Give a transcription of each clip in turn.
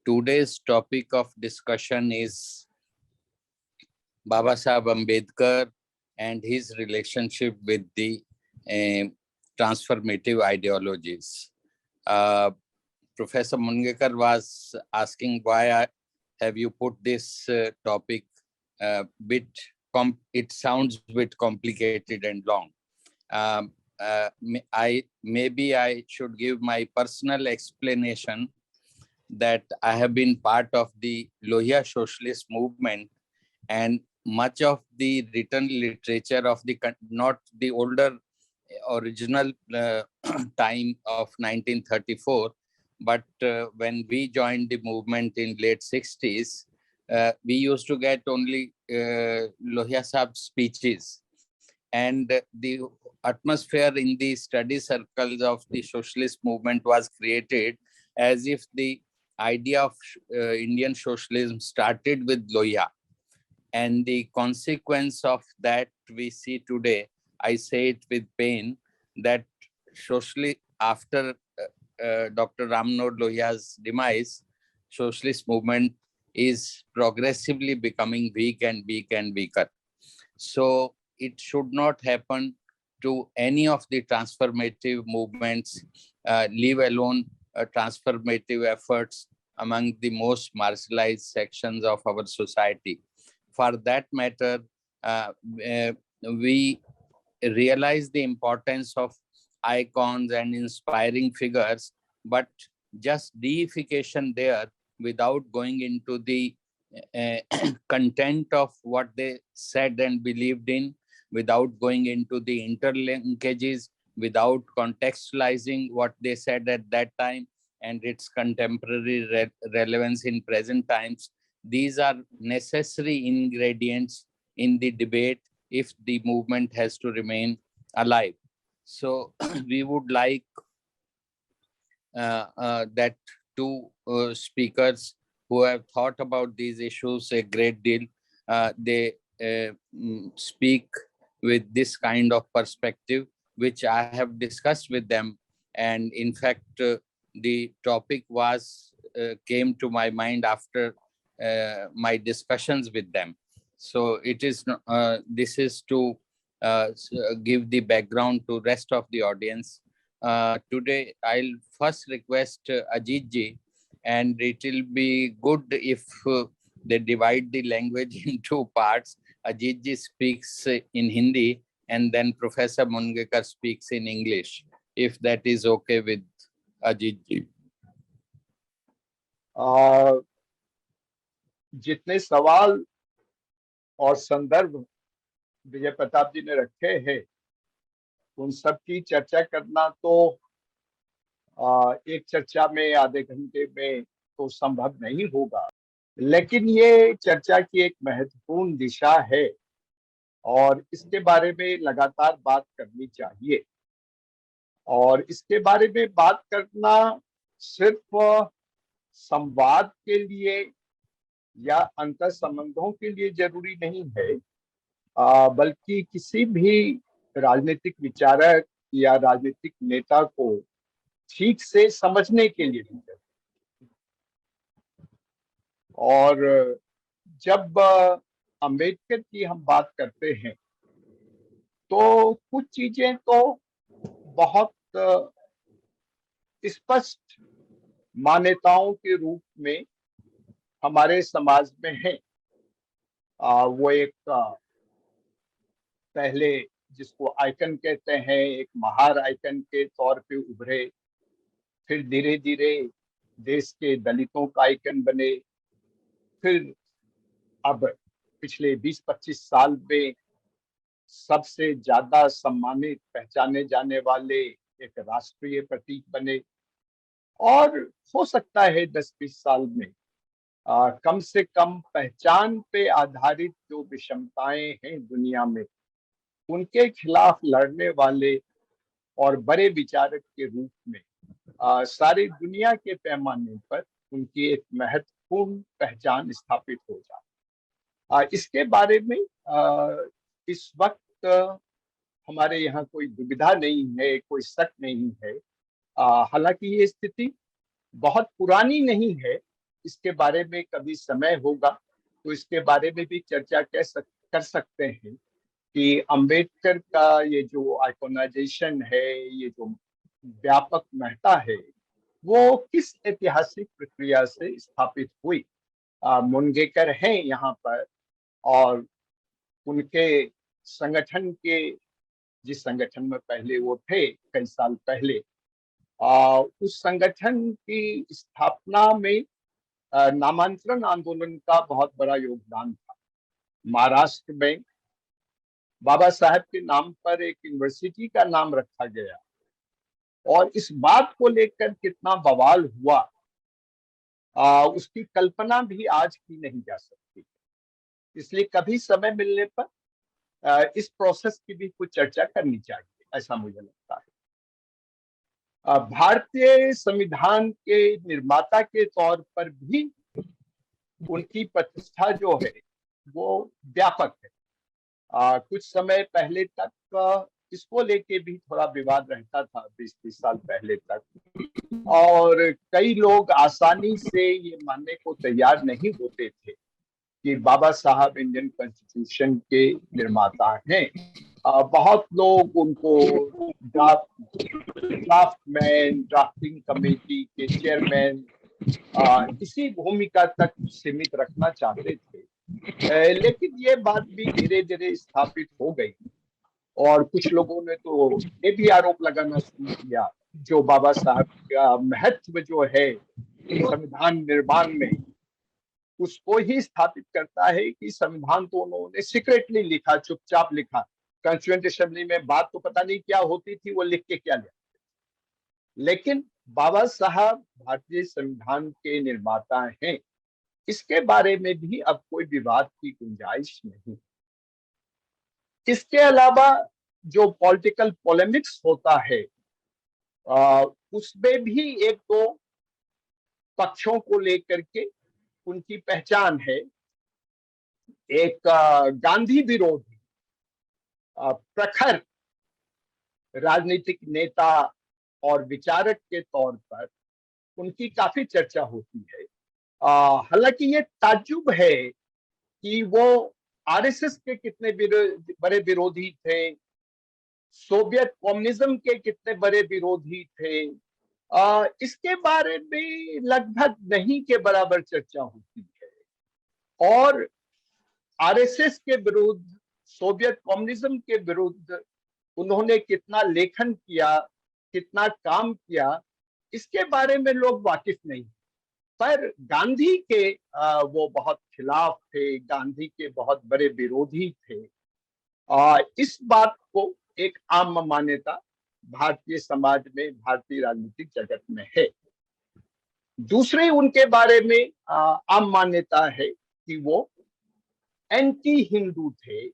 Today's topic of discussion is Baba Saheb Ambedkar and his relationship with the transformative ideologies. Uh, Professor Mungekar was asking have you put this topic bit. It sounds a bit complicated and long. Maybe I should give my personal explanation that I have been part of the Lohia socialist movement, and much of the written literature of not the older original time of 1934, but when we joined the movement in late 60s, we used to get only Lohia Sahib speeches, and the atmosphere in the study circles of the socialist movement was created as if the idea of Indian socialism started with Lohia, and the consequence of that we see today. I say it with pain that socially after Dr. Ramnod Lohia's demise, socialist movement is progressively becoming weak and weak and weaker. So it should not happen to any of the transformative movements, leave alone transformative efforts among the most marginalized sections of our society. For that matter, we realize the importance of icons and inspiring figures, but just deification there without going into the content of what they said and believed in, without going into the interlinkages, without contextualizing what they said at that time and its contemporary relevance in present times. These are necessary ingredients in the debate if the movement has to remain alive. So we would like that two speakers who have thought about these issues a great deal, they speak with this kind of perspective, which I have discussed with them. And in fact, the topic came to my mind after my discussions with them. So this is to give the background to rest of the audience. Today, I'll first request Ajit ji, and it will be good if they divide the language in two parts. Ajit ji speaks in Hindi, and then Professor Mungekar speaks in English, if that is okay with Ajit ji. जितने सवाल और संदर्भ विजय प्रताप जी ने रखे हैं, उन सब की चर्चा करना तो एक चर्चा में आधे घंटे में तो संभव नहीं होगा, लेकिन ये चर्चा की एक महत्वपूर्ण दिशा है और इसके बारे में लगातार बात करनी चाहिए। और इसके बारे में बात करना सिर्फ संवाद के लिए या अंतर संबंधों के लिए जरूरी नहीं है, बल्कि किसी भी राजनीतिक विचारक या राजनीतिक नेता को ठीक से समझने के लिए भी जरूरी। और जब अंबेडकर की हम बात करते हैं तो कुछ चीजें तो बहुत स्पष्ट मान्यताओं के रूप में हमारे समाज में है। वो एक पहले जिसको आइकन कहते हैं, एक महार आइकन के तौर पे उभरे, फिर धीरे धीरे देश के दलितों का आइकन बने, फिर अब पिछले 20-25 साल में सबसे ज्यादा सम्मानित पहचाने जाने वाले एक राष्ट्रीय प्रतीक बने। और हो सकता है 10-20 साल में कम से कम पहचान पे आधारित जो विषमताएं हैं दुनिया में, उनके खिलाफ लड़ने वाले और बड़े विचारक के रूप में सारी दुनिया के पैमाने पर उनकी एक महत्वपूर्ण पहचान स्थापित हो जाए। इसके बारे में इस वक्त हमारे यहाँ कोई दुविधा नहीं है, कोई शक नहीं है। हालांकि ये स्थिति बहुत पुरानी नहीं है, इसके बारे में कभी समय होगा तो इसके बारे में भी चर्चा कर सकते हैं कि अंबेडकर का ये जो आइकोनाइजेशन है, ये जो व्यापक महत्ता है, वो किस ऐतिहासिक प्रक्रिया से स्थापित हुई। मुनगेकर हैं यहाँ पर, और उनके संगठन के, जिस संगठन में पहले वो थे कई साल पहले, उस संगठन की स्थापना में नामांतरण आंदोलन का बहुत बड़ा योगदान था। महाराष्ट्र में बाबा साहब के नाम पर एक यूनिवर्सिटी का नाम रखा गया, और इस बात को लेकर कितना बवाल हुआ, उसकी कल्पना भी आज की नहीं जा सकती। इसलिए कभी समय मिलने पर इस प्रोसेस की भी कुछ चर्चा करनी चाहिए, ऐसा मुझे लगता है। भारतीय संविधान के निर्माता के तौर पर भी उनकी प्रतिष्ठा जो है वो व्यापक है। कुछ समय पहले तक इसको लेके भी थोड़ा विवाद रहता था, 20-30 साल पहले तक, और कई लोग आसानी से ये मानने को तैयार नहीं होते थे कि बाबा साहब इंडियन कॉन्स्टिट्यूशन के निर्माता हैं। बहुत लोग उनको ड्राफ्टिंग कमेटी के चेयरमैन, इसी भूमिका तक सीमित रखना चाहते थे। लेकिन ये बात भी धीरे धीरे स्थापित हो गई, और कुछ लोगों ने तो ये भी आरोप लगाना शुरू किया, जो बाबा साहब का महत्व जो है संविधान निर्माण में, उसको ही स्थापित करता है कि संविधान तो उन्होंने सीक्रेटली लिखा, चुपचाप लिखा। कॉन्स्टिट्यूएंट असेंबली में बात तो पता नहीं क्या होती थी, वो लिख के क्या लिया। लेकिन बाबा साहब भारतीय संविधान के निर्माता हैं, इसके बारे में भी अब कोई विवाद की गुंजाइश नहीं। इसके अलावा जो पॉलिटिकल पॉलेमिक्स होता है, उसमें भी एक दो पक्षों को लेकर के उनकी पहचान है। एक गांधी विरोधी प्रखर राजनीतिक नेता और विचारक के तौर पर उनकी काफी चर्चा होती है। हालांकि ये ताज्जुब है कि वो आरएसएस के कितने बड़े विरोधी थे, सोवियत कम्युनिज्म के कितने बड़े विरोधी थे, इसके बारे में लगभग नहीं के बराबर चर्चा होती है। और आरएसएस के विरुद्ध, सोवियत कम्युनिज्म के विरुद्ध उन्होंने कितना लेखन किया, कितना काम किया, इसके बारे में लोग वाकिफ नहीं। पर गांधी के वो बहुत खिलाफ थे, गांधी के बहुत बड़े विरोधी थे। इस बात को एक आम मान्यता भारतीय समाज में, भारतीय राजनीतिक जगत में है। दूसरी उनके बारे में आम मान्यता है कि वो एंटी हिंदू थे,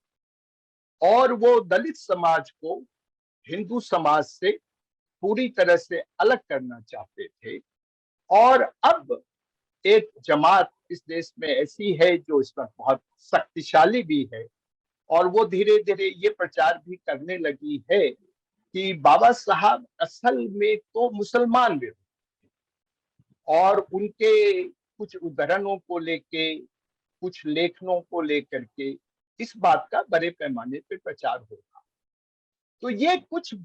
और वो दलित समाज को हिंदू समाज से पूरी तरह से अलग करना चाहते थे। और अब एक जमात इस देश में ऐसी है जो इस पर बहुत शक्तिशाली भी है, और वो धीरे धीरे ये प्रचार भी करने लगी है कि बाबा साहब असल में तो मुसलमान भी, और उनके कुछ उदाहरणों को लेके, कुछ लेखनों को लेकर के इस बात का बड़े पैमाने पर प्रचार होगा। तो ये कुछ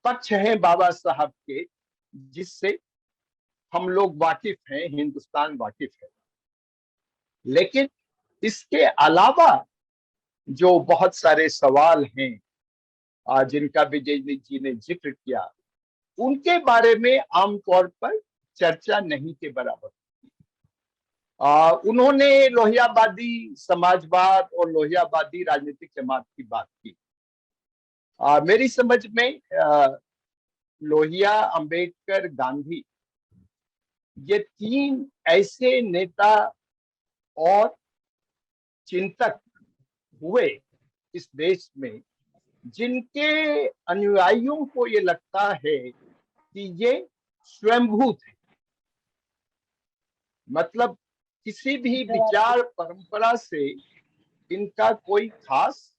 पक्ष हैं बाबा साहब के जिससे हम लोग वाकिफ हैं, हिंदुस्तान वाकिफ है। लेकिन इसके अलावा जो बहुत सारे सवाल हैं जिनका विजय जी ने जिक्र किया, उनके बारे में आमतौर पर चर्चा नहीं के बराबर। उन्होंने लोहियावादी समाजवाद और लोहियावादी राजनीतिक जमात की बात की। मेरी समझ में लोहिया, अंबेडकर, गांधी, ये तीन ऐसे नेता और चिंतक हुए इस देश में जिनके अनुयायियों को ये लगता है कि ये स्वयंभू थे। मतलब किसी भी विचार परंपरा से इनका कोई खास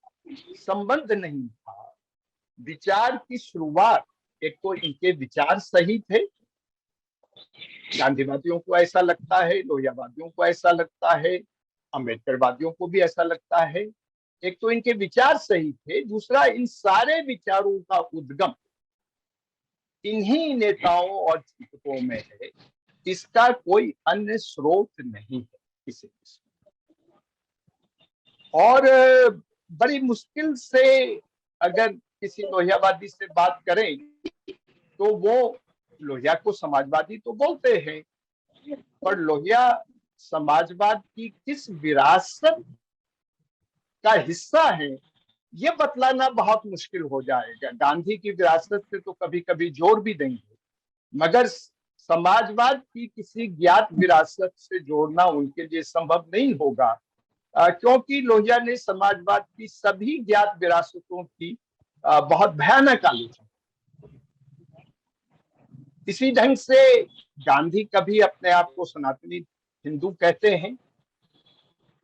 संबंध नहीं था। विचार की शुरुआत, एक तो इनके विचार सही थे, गांधीवादियों को ऐसा लगता है, लोहियावादियों को ऐसा लगता है, अम्बेडकरवादियों को भी ऐसा लगता है। एक तो इनके विचार सही थे, दूसरा इन सारे विचारों का उद्गम इन्हीं नेताओं और चिंतकों में है। इसका कोई अन्य स्रोत नहीं है किसी और बड़ी मुश्किल से अगर किसी लोहियावादी से बात करें तो वो लोहिया को समाजवादी तो बोलते हैं, पर लोहिया समाजवाद की किस विरासत का हिस्सा है ये बतलाना बहुत मुश्किल हो जाएगा। गांधी की विरासत से तो कभी कभी जोड़ भी देंगे, मगर समाजवाद की किसी ज्ञात विरासत से जोड़ना उनके लिए संभव नहीं होगा, क्योंकि लोहिया ने समाजवाद की सभी ज्ञात विरासतों की बहुत भयानक आलोचना। इसी ढंग से गांधी कभी अपने आप को सनातनी हिंदू कहते हैं,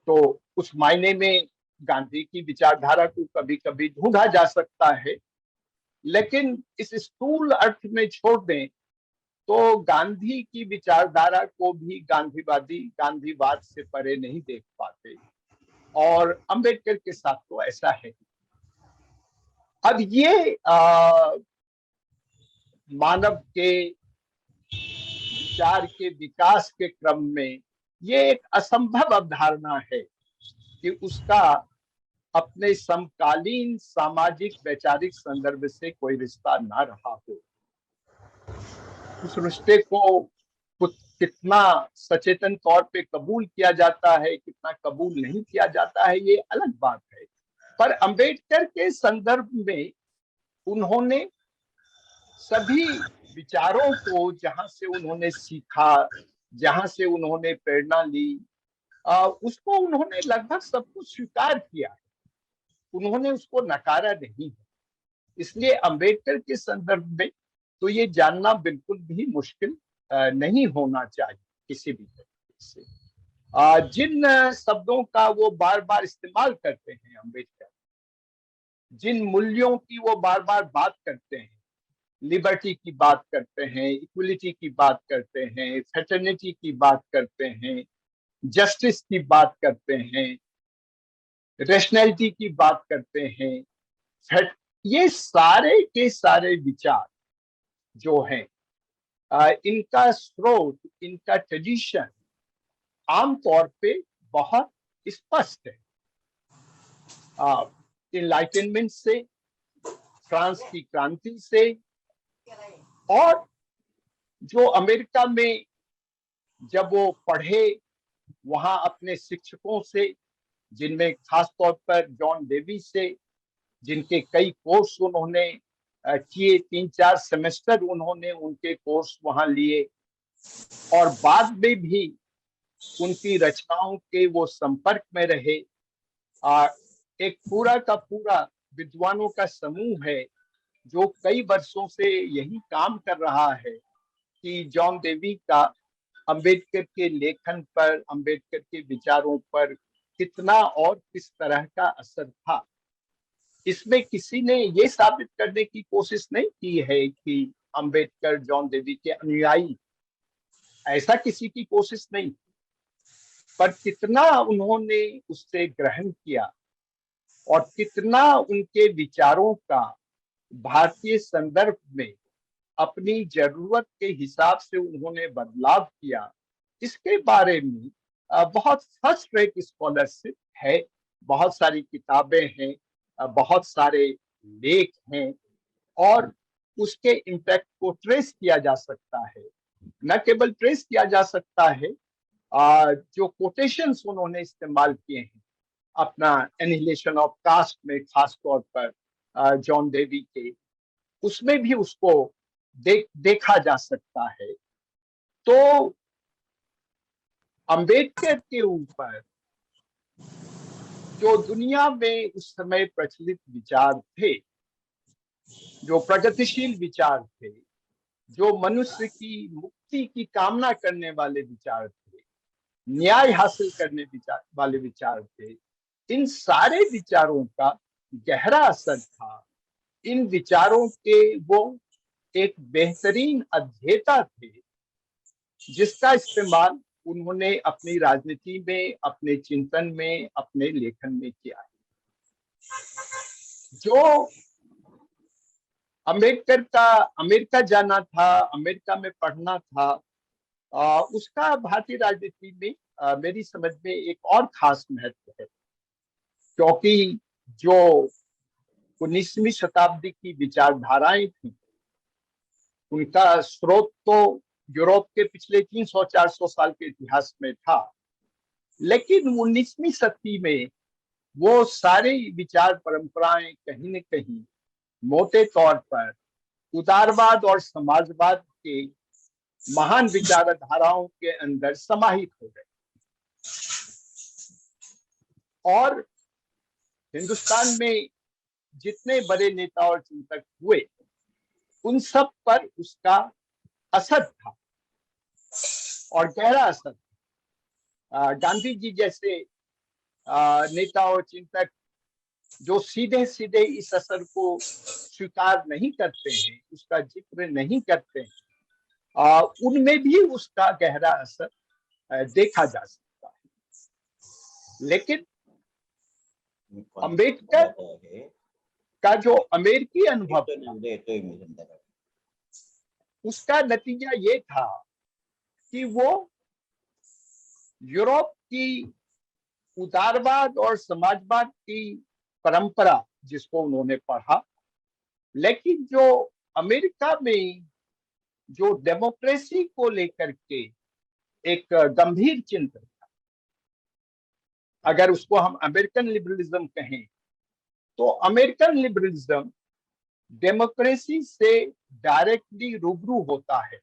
तो उस मायने में गांधी की विचारधारा को कभी कभी ढूंढा जा सकता है, लेकिन इस स्थूल अर्थ में छोड़ दें तो गांधी की विचारधारा को भी गांधीवादी गांधीवाद से परे नहीं देख पाते, और अंबेडकर के साथ तो ऐसा है। अब ये मानव के विचार के विकास के क्रम में ये एक असंभव अवधारणा है कि उसका अपने समकालीन सामाजिक वैचारिक संदर्भ से कोई रिश्ता ना रहा हो। उस रिश्ते को कितना सचेतन तौर पे कबूल किया जाता है, कितना कबूल नहीं किया जाता है, ये अलग बात है। पर अंबेडकर के संदर्भ में उन्होंने सभी विचारों को, जहां से उन्होंने सीखा, जहां से उन्होंने प्रेरणा ली, उसको उन्होंने लगभग सब कुछ स्वीकार किया, उन्होंने उसको नकारा नहीं है। इसलिए अंबेडकर के संदर्भ में तो ये जानना बिल्कुल भी मुश्किल नहीं होना चाहिए किसी भी तरीके से। जिन शब्दों का वो बार बार इस्तेमाल करते हैं अंबेडकर, जिन मूल्यों की वो बार बार बात करते हैं, लिबर्टी की बात करते हैं, इक्वलिटी की बात करते हैं, फ्रेटर्निटी की बात करते हैं, जस्टिस की बात करते हैं, रैशनैलिटी की बात करते हैं, ये सारे के सारे विचार जो हैं, इनका स्रोत, इनका ट्रेडिशन आमतौर पे बहुत स्पष्ट है। इनलाइटनमेंट से, फ्रांस की क्रांति से, और जो अमेरिका में जब वो पढ़े वहां अपने शिक्षकों से, जिनमें खासतौर पर जॉन डेवी से, जिनके कई कोर्स उन्होंने किए, 3-4 सेमेस्टर उन्होंने उनके कोर्स वहां लिए, और बाद में भी उनकी रचनाओं के वो संपर्क में रहे। एक पूरा का पूरा विद्वानों का समूह है जो कई वर्षों से यही काम कर रहा है कि जॉन डेवी का अंबेडकर के लेखन पर, अंबेडकर के विचारों पर कितना और किस तरह का असर था। इसमें किसी ने ये साबित करने की कोशिश नहीं की है कि अंबेडकर जॉन डेवी के अनुयायी, ऐसा किसी की कोशिश नहीं, पर कितना उन्होंने उससे ग्रहण किया और कितना उनके विचारों का भारतीय संदर्भ में अपनी जरूरत के हिसाब से उन्होंने बदलाव किया, इसके बारे में बहुत फर्स्ट रेट स्कॉलरशिप है, बहुत सारी किताबें हैं, बहुत सारे लेख हैं, और उसके इम्पैक्ट को ट्रेस किया जा सकता है। न केवल ट्रेस किया जा सकता है, जो कोटेशंस उन्होंने इस्तेमाल किए हैं अपना एनिहिलेशन ऑफ कास्ट में, खास तौर पर जॉन डेवी के, उसमें भी उसको देखा जा सकता है। तो अंबेडकर के ऊपर जो दुनिया में उस समय प्रचलित विचार थे, जो प्रगतिशील विचार थे, जो मनुष्य की मुक्ति की कामना करने वाले विचार थे, न्याय हासिल करने वाले विचार थे, इन सारे विचारों का गहरा असर था। इन विचारों के वो एक बेहतरीन अध्येता थे, जिसका इस्तेमाल उन्होंने अपनी राजनीति में, अपने चिंतन में, अपने लेखन में किया है। जो अम्बेडकर का अमेरिका जाना था, अमेरिका में पढ़ना था, उसका भारतीय राजनीति में मेरी समझ में एक और खास महत्व है, क्योंकि जो 19वीं शताब्दी की विचारधाराएं थी उनका स्रोत तो यूरोप के पिछले 300-400 साल के इतिहास में था, लेकिन 19वीं सदी में वो सारी विचार परंपराएं कहीं न कहीं मोटे तौर पर उदारवाद और समाजवाद के महान विचारधाराओं के अंदर समाहित हो गए। और हिंदुस्तान में जितने बड़े नेता और चिंतक हुए उन सब पर उसका असर था और गहरा असर। गांधी जी जैसे नेता और चिंतक जो सीधे सीधे इस असर को स्वीकार नहीं करते हैं, उसका जिक्र नहीं करते हैं, उनमें भी उसका गहरा असर देखा जा सकता है। लेकिन अम्बेडकर का जो अमेरिकी अनुभव था, उसका नतीजा ये था कि वो यूरोप की उदारवाद और समाजवाद की परंपरा जिसको उन्होंने पढ़ा, लेकिन जो अमेरिका में जो डेमोक्रेसी को लेकर के एक गंभीर चिंतन था, अगर उसको हम अमेरिकन लिबरलिज्म कहें तो अमेरिकन लिबरलिज्म डेमोक्रेसी से डायरेक्टली रूबरू होता है,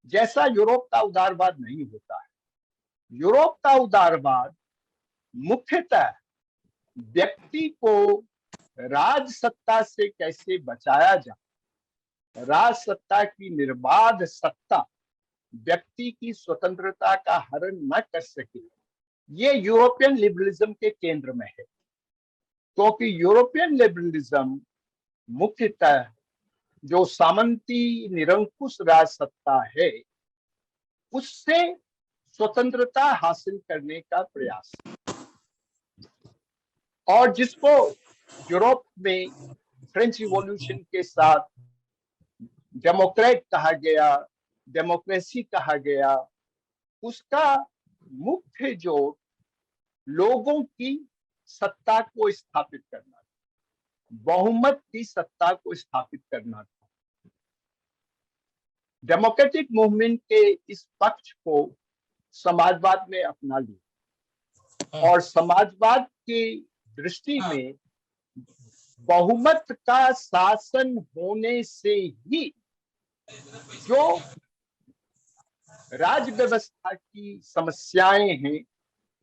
जैसा यूरोप का उदारवाद नहीं होता है। यूरोप का उदारवाद मुख्यतः व्यक्ति को राज सत्ता से कैसे बचाया जाए, राज सत्ता की निर्बाध सत्ता व्यक्ति की स्वतंत्रता का हरण न कर सके, ये यूरोपियन लिबरलिज्म के केंद्र में है। क्योंकि यूरोपियन लिबरलिज्म मुख्यतः जो सामंती निरंकुश राज सत्ता है उससे स्वतंत्रता हासिल करने का प्रयास, और जिसको यूरोप में फ्रेंच रिवॉल्यूशन के साथ डेमोक्रेट कहा गया, डेमोक्रेसी कहा गया, उसका मुख्य जो लोगों की सत्ता को स्थापित करना, बहुमत की सत्ता को स्थापित करना था। डेमोक्रेटिक मूवमेंट के इस पक्ष को समाजवाद ने अपना लिया और समाजवाद की दृष्टि में बहुमत का शासन होने से ही जो राज व्यवस्था की समस्याएं हैं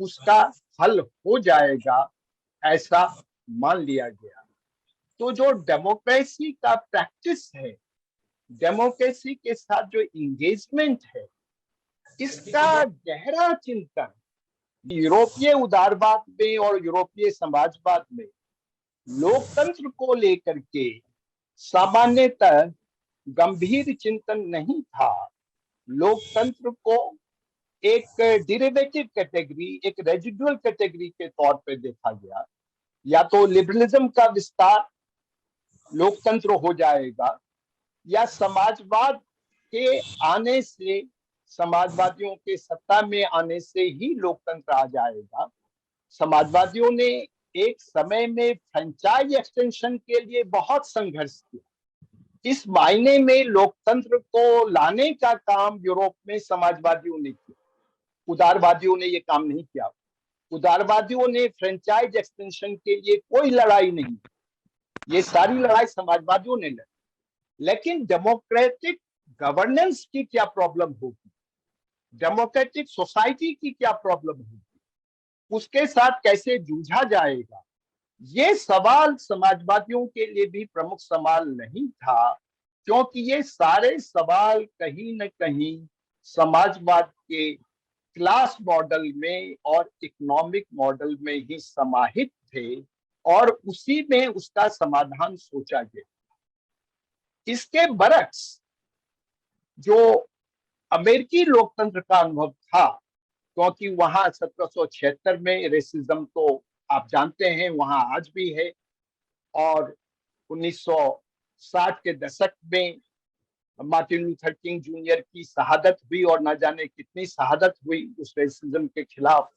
उसका हल हो जाएगा, ऐसा मान लिया गया। तो जो डेमोक्रेसी का प्रैक्टिस है, डेमोक्रेसी के साथ जो इंगेजमेंट है, इसका गहरा चिंतन यूरोपीय उदारवाद में और यूरोपीय समाजवाद में लोकतंत्र को लेकर के सामान्यतः गंभीर चिंतन नहीं था। लोकतंत्र को एक डिरिवेटिव कैटेगरी, एक रेजिडुअल कैटेगरी के तौर पे देखा गया। या तो लिबरलिज्म का विस्तार लोकतंत्र हो जाएगा, या समाजवाद के आने से, समाजवादियों के सत्ता में आने से ही लोकतंत्र आ जाएगा। समाजवादियों ने एक समय में फ्रेंचाइज एक्सटेंशन के लिए बहुत संघर्ष किया। इस मायने में लोकतंत्र को लाने का काम यूरोप में समाजवादियों ने किया, उदारवादियों ने ये काम नहीं किया। उदारवादियों ने फ्रेंचाइज एक्सटेंशन के लिए कोई लड़ाई नहीं, ये सारी लड़ाई समाजवादियों ने लड़ी। लेकिन डेमोक्रेटिक गवर्नेंस की क्या प्रॉब्लम होगी, डेमोक्रेटिक सोसाइटी की क्या प्रॉब्लम होगी, उसके साथ कैसे जूझा जाएगा, ये सवाल समाजवादियों के लिए भी प्रमुख सवाल नहीं था, क्योंकि ये सारे सवाल कहीं न कहीं समाजवाद के क्लास मॉडल में और इकोनॉमिक मॉडल में ही समाहित थे और उसी में उसका समाधान सोचा गया। इसके बरक्स जो अमेरिकी लोकतंत्र का अनुभव था, क्योंकि वहां 1776 में रेसिज्म तो आप जानते हैं वहां आज भी है, और 1960 के दशक में मार्टिन लूथर किंग जूनियर की शहादत हुई, और न जाने कितनी शहादत हुई उस रेसिज्म के खिलाफ।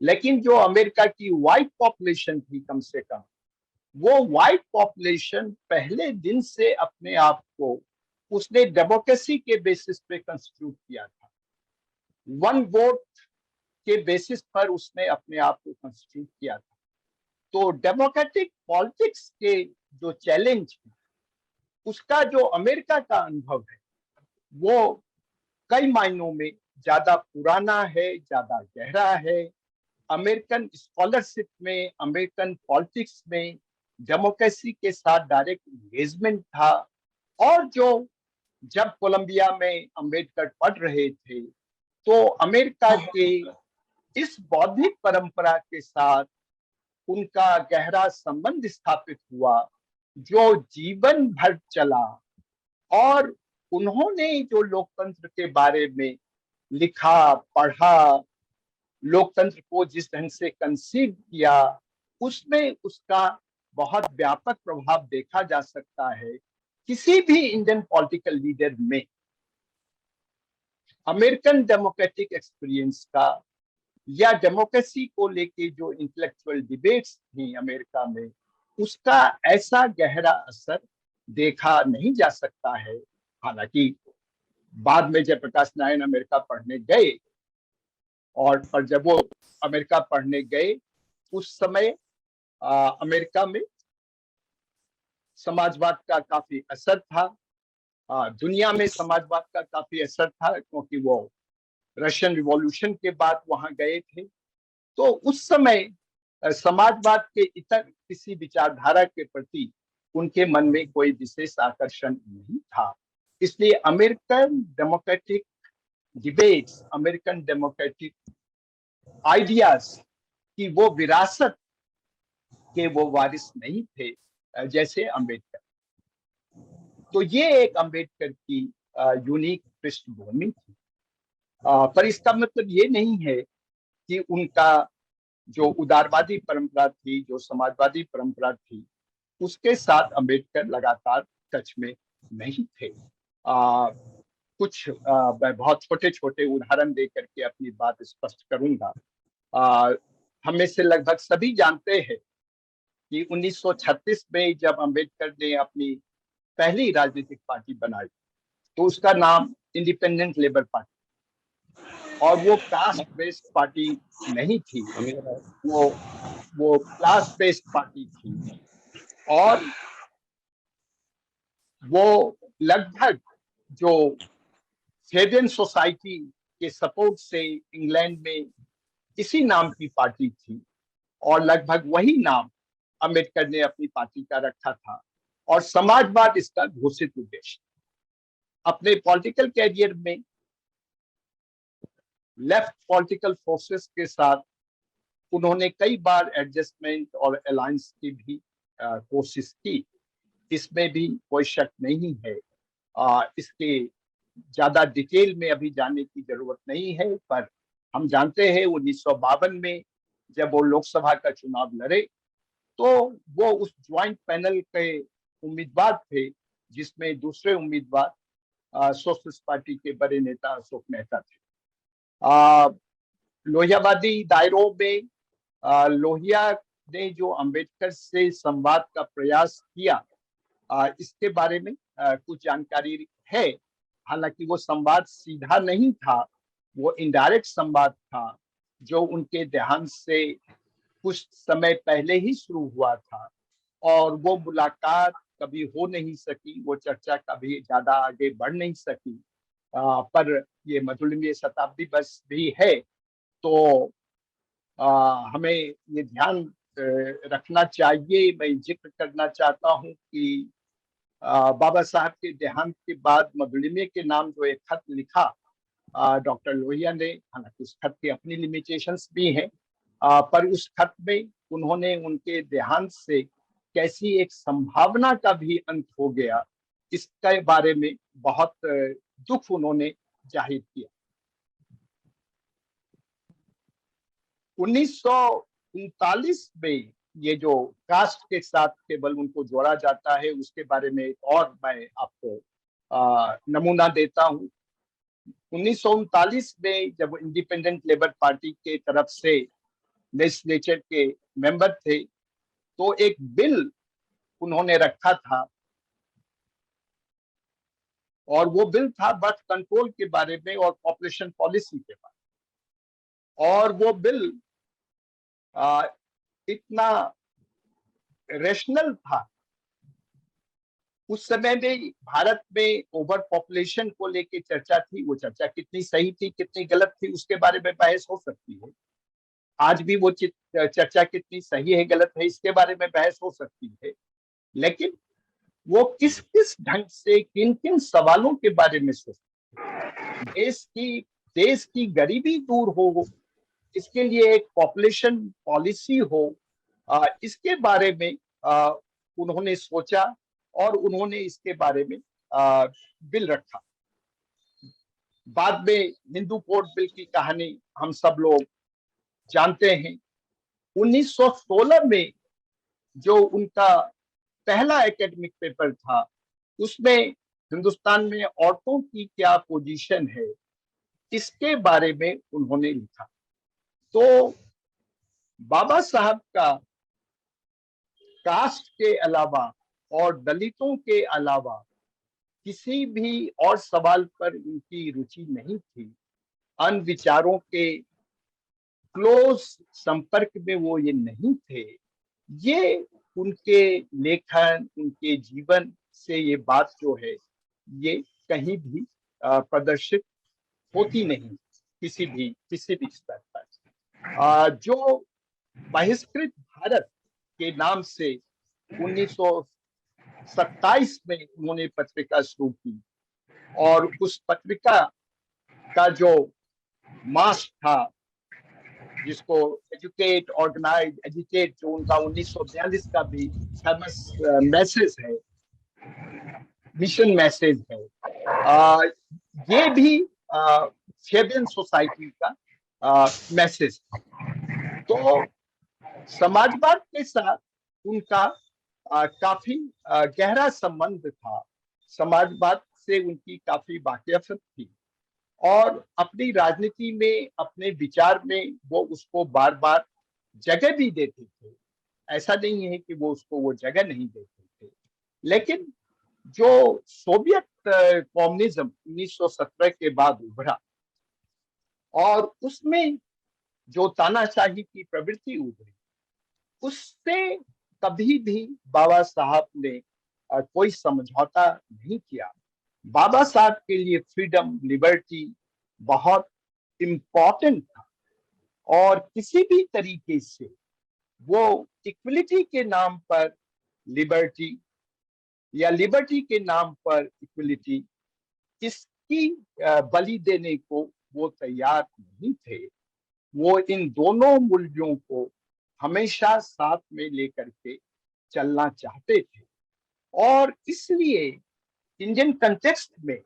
लेकिन जो अमेरिका की व्हाइट पॉपुलेशन थी, कम से कम वो व्हाइट पॉपुलेशन पहले दिन से अपने आप को उसने डेमोक्रेसी के बेसिस पे कंस्टिट्यूट किया था। वन वोट के बेसिस पर उसने अपने आप को कंस्टिट्यूट किया था। तो डेमोक्रेटिक पॉलिटिक्स के जो चैलेंज है, उसका जो अमेरिका का अनुभव है, वो कई मायनों में ज्यादा पुराना है, ज्यादा गहरा है। अमेरिकन स्कॉलरशिप में, अमेरिकन पॉलिटिक्स में डेमोक्रेसी के साथ डायरेक्ट एंगेजमेंट था। और जो जब कोलंबिया में अंबेडकर पढ़ रहे थे, तो अमेरिका के इस बौद्धिक परंपरा के साथ उनका गहरा संबंध स्थापित हुआ, जो जीवन भर चला। और उन्होंने जो लोकतंत्र के बारे में लिखा, पढ़ा, लोकतंत्र को जिस ढंग से कंसीव किया, उसमें उसका बहुत व्यापक प्रभाव देखा जा सकता है। किसी भी इंडियन पॉलिटिकल लीडर में अमेरिकन डेमोक्रेटिक एक्सपीरियंस का, या डेमोक्रेसी को लेके जो इंटेलेक्चुअल डिबेट्स थी अमेरिका में, उसका ऐसा गहरा असर देखा नहीं जा सकता है। हालांकि बाद में जयप्रकाश नारायण अमेरिका पढ़ने गए, और पर जब वो अमेरिका पढ़ने गए, उस समय अमेरिका में समाजवाद का काफी असर था। दुनिया में समाजवाद का काफी असर था, क्योंकि वो रशियन रिवॉल्यूशन के बाद वहां गए थे। तो उस समय समाजवाद के इतर किसी विचारधारा के प्रति उनके मन में कोई विशेष आकर्षण नहीं था। इसलिए American democratic debates, American democratic ideas की वो विरासत के वो वारिस नहीं थे जैसे अम्बेडकर। तो ये एक अम्बेडकर की यूनिक पृष्ठभूमि थी। पर इसका मतलब ये नहीं है कि उनका जो उदारवादी परंपरा थी, जो समाजवादी परंपरा थी, उसके साथ अम्बेडकर लगातार टच में नहीं थे। कुछ मैं बहुत छोटे छोटे उदाहरण दे करके अपनी बात स्पष्ट करूंगा। हम में से लगभग सभी जानते हैं कि 1936 में जब अम्बेडकर ने अपनी पहली राजनीतिक पार्टी बनाई, तो उसका नाम इंडिपेंडेंट लेबर पार्टी, और वो कास्ट बेस्ड पार्टी नहीं थी, वो क्लास बेस्ड पार्टी थी। और वो लगभग जो फेडरल सोसाइटी के सपोर्ट से इंग्लैंड में इसी नाम की पार्टी थी, और लगभग वही नाम अम्बेडकर ने अपनी पार्टी का रखा था, और समाजवाद इसका घोषित उद्देश्य। अपने पॉलिटिकल कैरियर में लेफ्ट पॉलिटिकल फोर्सेस के साथ उन्होंने कई बार एडजस्टमेंट और अलायंस की भी कोशिश की। इसमें भी कोई शक नहीं है। इसके ज्यादा डिटेल में अभी जाने की जरूरत नहीं है, पर हम जानते हैं 1952 में जब वो लोकसभा का चुनाव लड़े, तो वो उस ज्वाइंट पैनल के उम्मीदवार थे, जिसमें दूसरे उम्मीदवार सोशलिस्ट पार्टी के बड़े नेता अशोक मेहता थे। लोहियावादी दायरों में लोहिया ने जो अंबेडकर से संवाद का प्रयास किया, इसके बारे में कुछ जानकारी है। हालांकि वो संवाद सीधा नहीं था, वो इनडायरेक्ट संवाद था, जो उनके देहांत से कुछ समय पहले ही शुरू हुआ था, और वो मुलाकात कभी हो नहीं सकी, वो चर्चा कभी ज्यादा आगे बढ़ नहीं सकी। पर ये मधुलिमीय शताब्दी वर्ष भी है, तो हमें ये ध्यान रखना चाहिए। मैं जिक्र करना चाहता हूँ कि बाबा साहब के देहांत के बाद मधुलिमी के नाम जो एक खत लिखा डॉक्टर लोहिया ने, हालांकि उस खत की अपनी लिमिटेशंस भी हैं, पर उस खत में उन्होंने उनके देहांत से कैसी एक संभावना का भी अंत हो गया, इसके बारे में बहुत दुख उन्होंने जाहिर किया। 1939 में ये जो कास्ट के साथ केवल उनको जोड़ा जाता है, उसके बारे में एक और मैं आपको नमूना देता हूँ। 1939 में जब इंडिपेंडेंट लेबर पार्टी के तरफ से लेजिस्लेचर के मेंबर थे, तो एक बिल उन्होंने रखा था, और वो बिल था बर्थ कंट्रोल के बारे में और पॉपुलेशन पॉलिसी के बारे में। और वो बिल इतना रेशनल था। उस समय में भारत में ओवर पॉपुलेशन को लेके चर्चा थी। वो चर्चा कितनी सही थी, कितनी गलत थी, उसके बारे में बहस हो सकती है। आज भी वो चर्चा कितनी सही है, गलत है, इसके बारे में बहस हो सकती है। लेकिन वो किस किस ढंग से, किन किन सवालों के बारे में सोचते, देश की गरीबी दूर हो, इसके लिए एक पॉपुलेशन पॉलिसी हो, इसके बारे में उन्होंने सोचा और उन्होंने इसके बारे में बिल रखा। बाद में हिंदू कोड बिल की कहानी हम सब लोग जानते हैं। 1916 में जो उनका पहला एकेडमिक पेपर था, उसमें हिंदुस्तान में औरतों की क्या पोजीशन है, इसके बारे में उन्होंने लिखा। तो बाबा साहब का कास्ट के अलावा और दलितों के अलावा किसी भी और सवाल पर उनकी रुचि नहीं थी। अन्य विचारों के क्लोज संपर्क में वो ये नहीं थे। ये उनके लेखन, उनके जीवन से ये बात जो है, ये कहीं भी प्रदर्शित होती नहीं किसी भी स्तर पर। जो बहिष्कृत भारत के नाम से 1927 में उन्होंने पत्रिका शुरू की, और उस पत्रिका का जो मास था, जिसको एजुकेट, ऑर्गेनाइज, एजुकेट, जो उनका 1942 का भी फेमस मैसेज है, मिशन मैसेज है, ये भी फेबियन सोसाइटी का मैसेज था। तो समाजवाद के साथ उनका काफी गहरा संबंध था। समाजवाद से उनकी काफी वाकिफियत थी, और अपनी राजनीति में, अपने विचार में वो उसको बार बार जगह भी देते थे। ऐसा नहीं है कि वो उसको वो जगह नहीं देते थे। लेकिन जो सोवियत कम्युनिज्म 1917 के बाद उभरा, और उसमें जो तानाशाही की प्रवृत्ति उभरी, उससे कभी भी बाबा साहब ने कोई समझौता नहीं किया। बाबा साहब के लिए फ्रीडम, लिबर्टी बहुत इम्पोर्टेंट था, और किसी भी तरीके से वो इक्वलिटी के नाम पर लिबर्टी या लिबर्टी के नाम पर इक्वलिटी, इसकी बलि देने को वो तैयार नहीं थे। वो इन दोनों मूल्यों को हमेशा साथ में लेकर के चलना चाहते थे, और इसलिए इंडियन कंटेक्स्ट में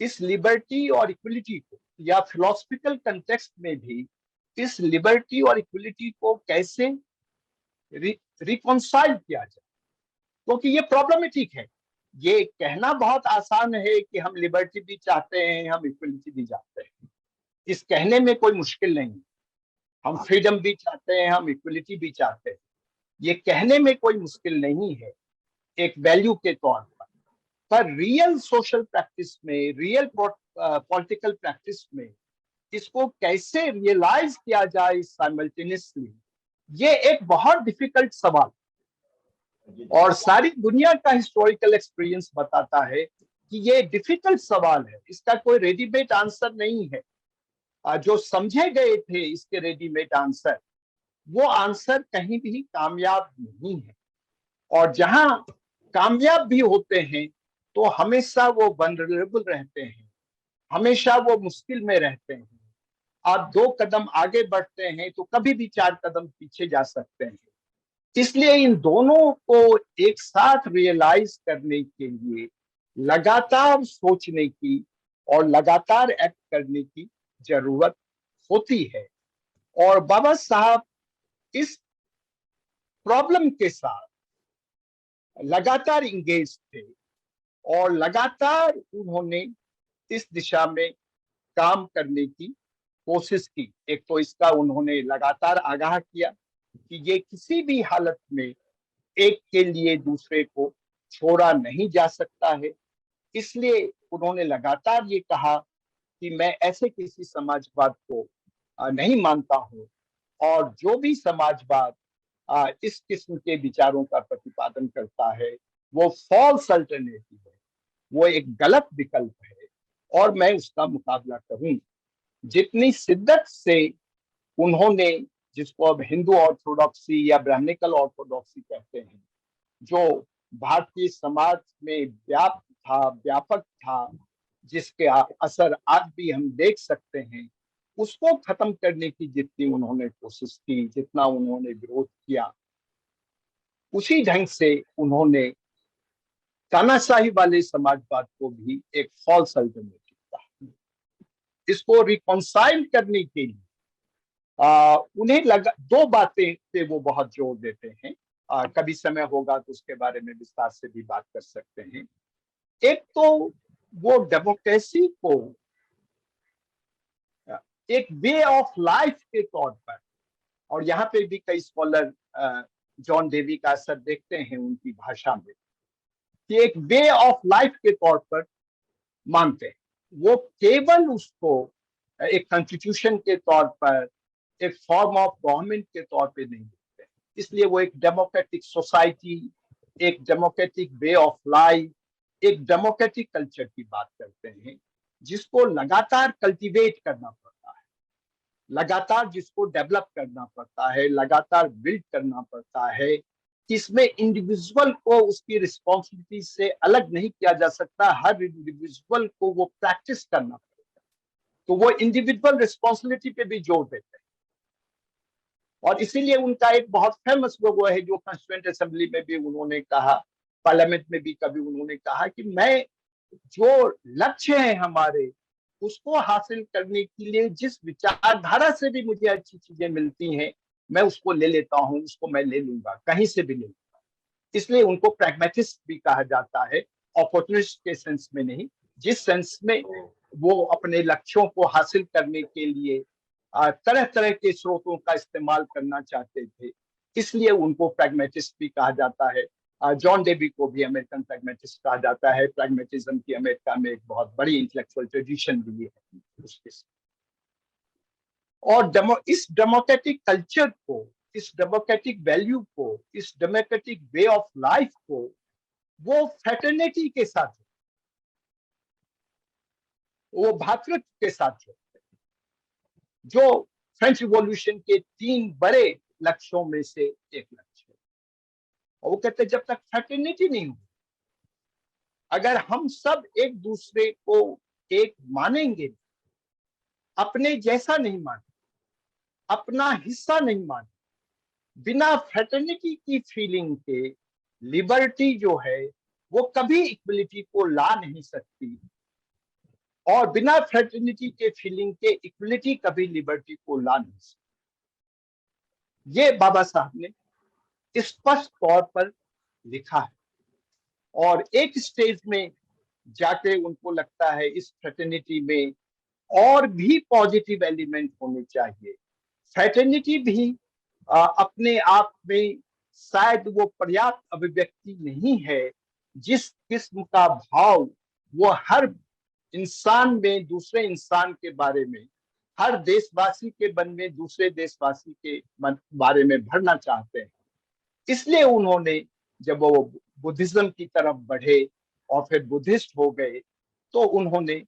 इस लिबर्टी और इक्वलिटी को, या फिलोसफिकल कंटेक्स्ट में भी इस लिबर्टी और इक्वलिटी को कैसे रिकॉन्साइल किया जाए, क्योंकि ये प्रॉब्लमेटिक है। ये कहना बहुत आसान है कि हम लिबर्टी भी चाहते हैं, हम इक्वलिटी भी चाहते हैं, इस कहने में कोई मुश्किल नहीं। हम फ्रीडम भी चाहते हैं, हम इक्वलिटी भी चाहते हैं, ये कहने में कोई मुश्किल नहीं है एक वैल्यू के तौर पर रियल सोशल प्रैक्टिस में, रियल पॉलिटिकल प्रैक्टिस में इसको कैसे रियलाइज किया जाए साइमल्टेनियसली, ये एक बहुत डिफिकल्ट सवाल। और सारी दुनिया का हिस्टोरिकल एक्सपीरियंस बताता है कि ये डिफिकल्ट सवाल है, इसका कोई रेडीमेड आंसर नहीं है। जो समझे गए थे इसके रेडीमेड आंसर, वो आंसर कहीं भी कामयाब नहीं है। और जहां कामयाब भी होते हैं तो हमेशा वो वल्नरेबल रहते हैं, हमेशा वो मुश्किल में रहते हैं। आप 2 कदम आगे बढ़ते हैं तो कभी भी 4 कदम पीछे जा सकते हैं। इसलिए इन दोनों को एक साथ रियलाइज करने के लिए लगातार सोचने की और लगातार एक्ट करने की जरूरत होती है। और बाबा साहब इस प्रॉब्लम के साथ लगातार इंगेज थे और लगातार उन्होंने इस दिशा में काम करने की कोशिश की। एक तो इसका उन्होंने लगातार आगाह किया कि ये किसी भी हालत में एक के लिए दूसरे को छोड़ा नहीं जा सकता है। इसलिए उन्होंने लगातार ये कहा कि मैं ऐसे किसी समाजवाद को नहीं मानता हूँ, और जो भी समाजवाद इस किस्म के विचारों का प्रतिपादन करता है वो फॉल्स अल्टरनेटिव है, वो एक गलत विकल्प है, और मैं उसका मुकाबला करूं। जितनी शिद्दत से उन्होंने, जिसको अब हिंदू ऑर्थोडॉक्सी या ब्राह्मणिकल ऑर्थोडॉक्सी कहते हैं, जो भारतीय समाज में व्यापक था, जिसके असर आज भी हम देख सकते हैं, उसको खत्म करने की जितनी उन्होंने कोशिश की, जितना उन्होंने विरोध किया, उसी ढंग से उन्होंने तानाशाही वाले समाजवाद को भी एक फॉल्स अल्टरनेटिव कहा। इसको रिकॉन्साइल करने के लिए उन्हें लगा, दो बातें पे वो बहुत जोर देते हैं। कभी समय होगा तो उसके बारे में विस्तार से भी बात कर सकते हैं। एक तो वो डेमोक्रेसी को एक वे ऑफ लाइफ के तौर पर, और यहाँ पे भी कई स्कॉलर जॉन डेवी का असर देखते हैं उनकी भाषा में, कि एक वे ऑफ लाइफ के तौर पर मानते हैं। वो केवल उसको एक कॉन्स्टिट्यूशन के तौर पर, एक फॉर्म ऑफ गवर्नमेंट के तौर पे नहीं देखते। इसलिए वो एक डेमोक्रेटिक सोसाइटी, एक डेमोक्रेटिक वे ऑफ लाइफ, एक डेमोक्रेटिक कल्चर की बात करते हैं, जिसको लगातार कल्टीवेट करना पड़ता है, लगातार जिसको डेवलप करना पड़ता है, लगातार बिल्ड करना पड़ता है। इसमें इंडिविजुअल को उसकी रिस्पॉन्सिबिलिटी से अलग नहीं किया जा सकता, हर इंडिविजुअल को वो प्रैक्टिस करना पड़ेगा। तो वो इंडिविजुअल रिस्पॉन्सिबिलिटी पे भी जोर देते हैं। और इसीलिए उनका एक बहुत फेमस वो है जो कॉन्स्टिट्यूएंट असेंबली में भी उन्होंने कहा, पार्लियामेंट में भी कभी उन्होंने कहा कि मैं, जो लक्ष्य है हमारे, उसको हासिल करने के लिए जिस विचारधारा से भी मुझे अच्छी चीजें मिलती हैं, मैं उसको ले लेता हूं, उसको मैं ले लूंगा, कहीं से भी ले लूंगा। इसलिए उनको प्रैग्मेटिस्ट भी कहा जाता है, अपॉर्चुनिस्ट के सेंस में नहीं, जिस सेंस में वो अपने लक्ष्यों को हासिल करने के लिए तरह तरह के स्रोतों का इस्तेमाल करना चाहते थे, इसलिए उनको प्रैग्मेटिस्ट भी कहा जाता है। जॉन डेवी को भी अमेरिकन प्रैग्मेटिस्ट कहा जाता है। प्रैग्मेटिज्म की अमेरिका में एक बहुत बड़ी इंटेलेक्चुअल ट्रेडिशन भी है उसके। और इस डेमोक्रेटिक कल्चर को, इस डेमोक्रेटिक वैल्यू को, इस डेमोक्रेटिक वे ऑफ लाइफ को वो फ्रेटर्निटी के साथ, वो भातृत्व के साथ जो फ्रेंच रिवॉल्यूशन के 3 बड़े लक्ष्यों में से एक लक्ष्य है। और वो कहते हैं जब तक फ्रेटर्निटी नहीं होगी, अगर हम सब एक दूसरे को एक मानेंगे, अपने जैसा नहीं माने, अपना हिस्सा नहीं माने, बिना फ्रेटर्निटी की फीलिंग के लिबर्टी जो है वो कभी इक्वलिटी को ला नहीं सकती, और बिना फ्रेटर्निटी के फीलिंग के इक्वलिटी कभी लिबर्टी को ला नहीं सकती। ये बाबा साहब ने स्पष्ट तौर पर लिखा है। और एक स्टेज में जाके उनको लगता है इस फ्रेटर्निटी में और भी पॉजिटिव एलिमेंट होने चाहिए। फ्रेटर्निटी भी अपने आप में शायद वो पर्याप्त अभिव्यक्ति नहीं है, जिस किस्म का भाव वो हर इंसान में दूसरे इंसान के बारे में, हर देशवासी के मन में दूसरे देशवासी के बारे में भरना चाहते हैं। इसलिए उन्होंने, जब वो बुद्धिज्म की तरफ बढ़े और फिर बुद्धिस्ट हो गए, तो उन्होंने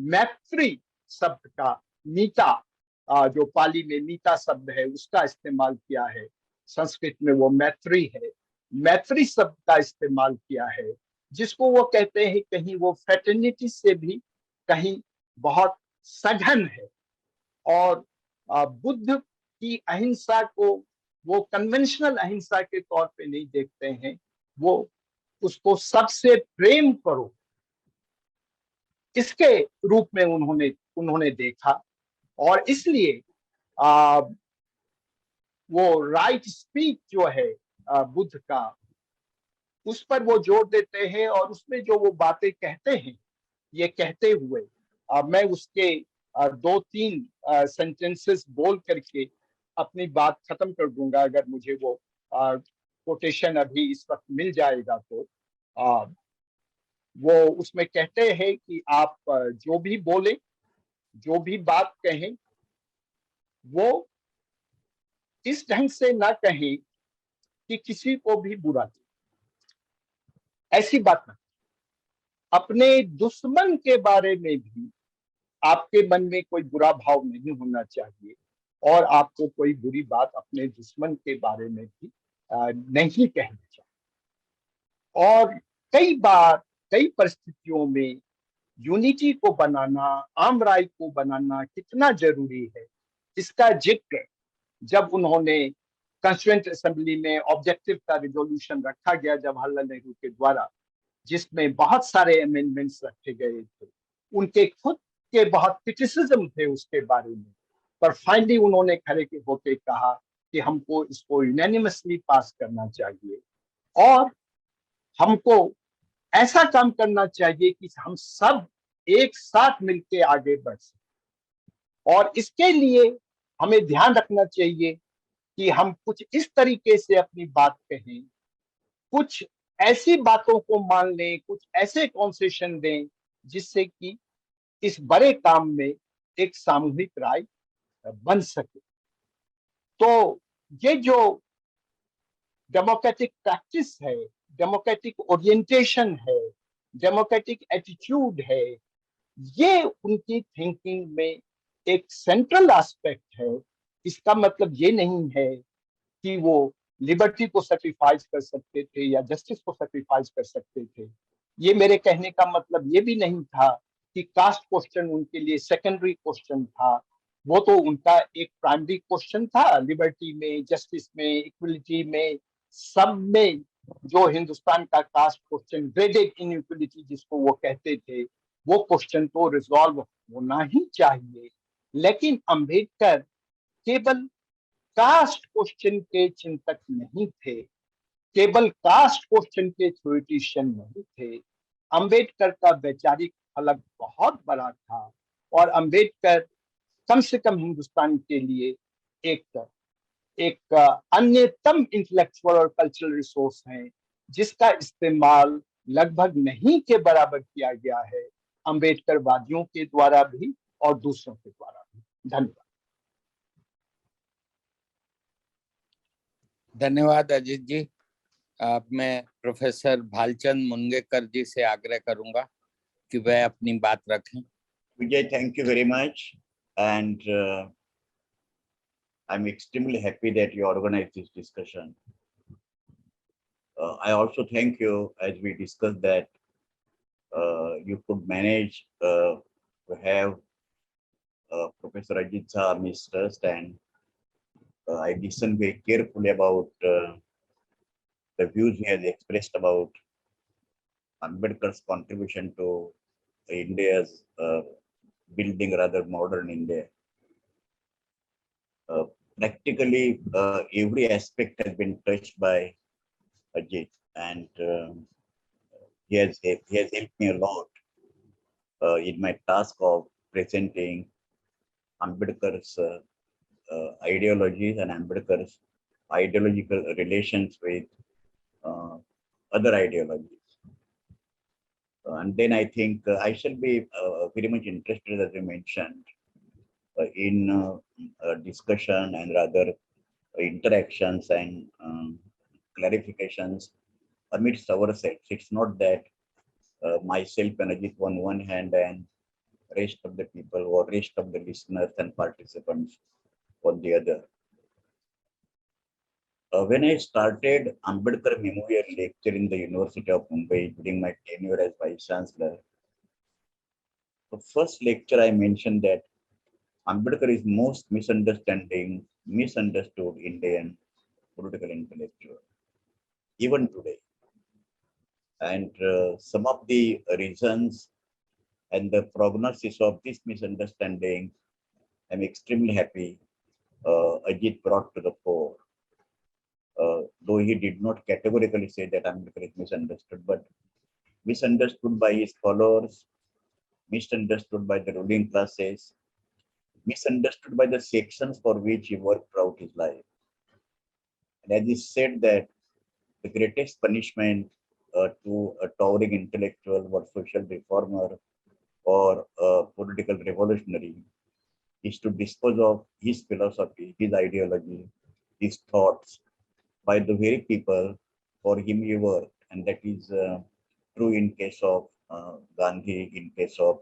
मैत्री शब्द का, मीता, जो पाली में मीता शब्द है उसका इस्तेमाल किया है, संस्कृत में वो मैत्री है, मैत्री शब्द का इस्तेमाल किया है, जिसको वो कहते हैं कहीं वो फ्रेटर्निटी से भी कहीं बहुत सघन है। और बुद्ध की अहिंसा को वो कन्वेंशनल अहिंसा के तौर पे नहीं देखते हैं, वो उसको सबसे प्रेम करो, इसके रूप में उन्होंने देखा। और इसलिए आ, वो राइट स्पीच जो है बुद्ध का, उस पर वो जोर देते हैं। और उसमें जो वो बातें कहते हैं, ये कहते हुए मैं उसके दो तीन सेंटेंसेस बोल करके अपनी बात खत्म कर दूंगा, अगर मुझे वो कोटेशन अभी इस वक्त मिल जाएगा तो। आ, वो उसमें कहते हैं कि आप जो भी बोले, जो भी बात कहें, वो इस ढंग से ना कहें कि किसी को भी बुरा लगे। ऐसी बात ना, अपने दुश्मन के बारे में भी आपके मन में कोई बुरा भाव नहीं होना चाहिए, और आपको कोई बुरी बात अपने दुश्मन के बारे में भी नहीं कहनी चाहिए। और कई बार, कई परिस्थितियों में यूनिटी को बनाना, आम राय को बनाना कितना जरूरी है, इसका जिक्र जब उन्होंने कॉन्स्टिट्यूएंट असेंबली में ऑब्जेक्टिव का रिजोल्यूशन रखा गया जवाहरलाल नेहरू के द्वारा, जिसमें बहुत सारे अमेंडमेंट्स रखे गए थे, उनके खुद के बहुत क्रिटिसिज्म थे उसके बारे में, पर फाइनली उन्होंने खड़े होकर कहा कि हमको इसको यूनानिमसली पास करना चाहिए, और हमको ऐसा काम करना चाहिए कि हम सब एक साथ मिलकर आगे बढ़ सकें। और इसके लिए हमें ध्यान रखना चाहिए कि हम कुछ इस तरीके से अपनी बात कहें, कुछ ऐसी बातों को मान लें, कुछ ऐसे कॉन्सेशन दें जिससे कि इस बड़े काम में एक सामूहिक राय बन सके। तो ये जो डेमोक्रेटिक प्रैक्टिस है, डेमोक्रेटिक ओरिएंटेशन है, डेमोक्रेटिक एटीट्यूड है, ये उनकी थिंकिंग में एक सेंट्रल एस्पेक्ट है। इसका मतलब ये नहीं है कि वो लिबर्टी को सेक्रीफाइस कर सकते थे या जस्टिस को सेक्रीफाइस कर सकते थे। ये मेरे कहने का मतलब ये भी नहीं था कि कास्ट क्वेश्चन उनके लिए सेकेंडरी क्वेश्चन था। वो तो उनका एक प्राइमरी क्वेश्चन था, लिबर्टी में, जस्टिस में, इक्वलिटी में, सब में। जो हिंदुस्तान का कास्ट क्वेश्चन, ग्रेडेड इनइक्वलिटी जिसको वो कहते थे, वो क्वेश्चन तो रिजॉल्व होना ही चाहिए। लेकिन अंबेडकर केवल कास्ट क्वेश्चन के चिंतक नहीं थे, केवल कास्ट क्वेश्चन के थ्योरिटिशियन नहीं थे। अंबेडकर का वैचारिक फलक बहुत बड़ा था, और अंबेडकर कम से कम हिंदुस्तान के लिए एक एक अन्यतम इंटेलेक्चुअल और कल्चरल रिसोर्स है, जिसका इस्तेमाल लगभग नहीं के बराबर किया गया है, अंबेडकर वादियों के द्वारा भी और दूसरों के द्वारा भी। धन्यवाद। धन्यवाद अजीत जी। मैं प्रोफेसर भालचंद मुनगेकर जी से आग्रह करूंगा कि वह अपनी बात रखें। Vijay, thank you very much, and I'm extremely happy that you organized this discussion. I also thank you, as we discussed, that you could manage to have Professor Ajit Shah mistrust, and I listened very carefully about the views he has expressed about Ambedkar's contribution to India's building rather modern India. Practically every aspect has been touched by Ajit, and he has helped me a lot in my task of presenting Ambedkar's ideologies and Ambedkar's ideological relations with uh, other ideologies. And then I think I shall be very much interested, as you mentioned, in discussion and rather interactions and clarifications amidst ourselves. It's not that myself and Ajit on one hand and rest of the people or rest of the listeners and participants on the other. When I started Ambedkar Memorial Lecture in the University of Mumbai during my tenure as Vice Chancellor, the first lecture I mentioned that Ambedkar is most misunderstood Indian political intellectual, even today. And some of the reasons And the prognosis of this misunderstanding, I'm extremely happy Ajit brought to the fore. Though he did not categorically say that Ambedkar is misunderstood, but misunderstood by his followers, misunderstood by the ruling classes, misunderstood by the sections for which he worked throughout his life. And as he said that the greatest punishment to a towering intellectual or social reformer or a political revolutionary is to dispose of his philosophy, his ideology, his thoughts by the very people for him he worked. And that is true in case of Gandhi, in case of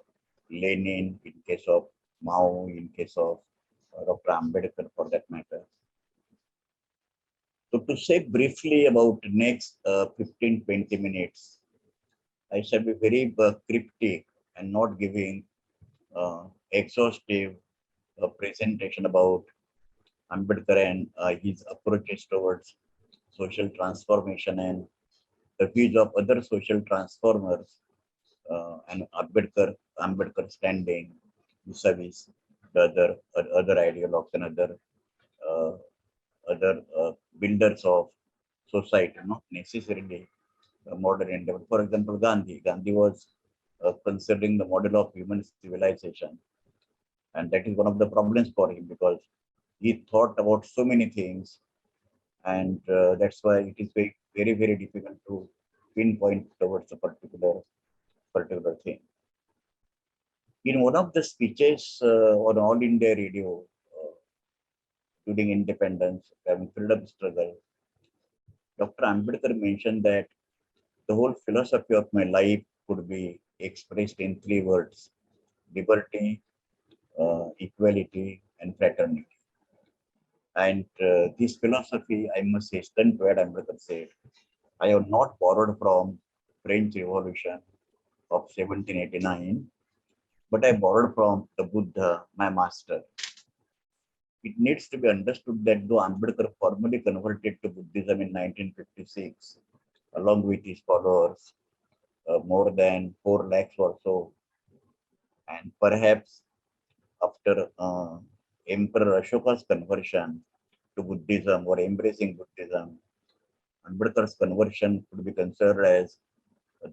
Lenin, in case of Mao, in case of Dr. Ambedkar for that matter. So to say briefly about the next 15-20 minutes, I shall be very cryptic and not giving exhaustive presentation about Ambedkar and his approaches towards social transformation and the views of other social transformers and Ambedkar standing vis-a-vis the other ideologues and uh, other builders of society, not necessarily modern India. For example, Gandhi was considering the model of human civilization, and that is one of the problems for him because he thought about so many things, and that's why it is very difficult to pinpoint towards a particular thing. In one of the speeches on All India Radio during independence and freedom struggle, Dr. Ambedkar mentioned that the whole philosophy of my life could be expressed in three words: liberty, equality, and fraternity. And this philosophy, I must hasten to add, Ambedkar said, I have not borrowed from French Revolution of 1789, but I borrowed from the Buddha, my master. It needs to be understood that though Ambedkar formally converted to Buddhism in 1956, along with his followers, more than 4 lakhs or so, and perhaps after Emperor Ashoka's conversion to Buddhism or embracing Buddhism, Ambedkar's conversion could be considered as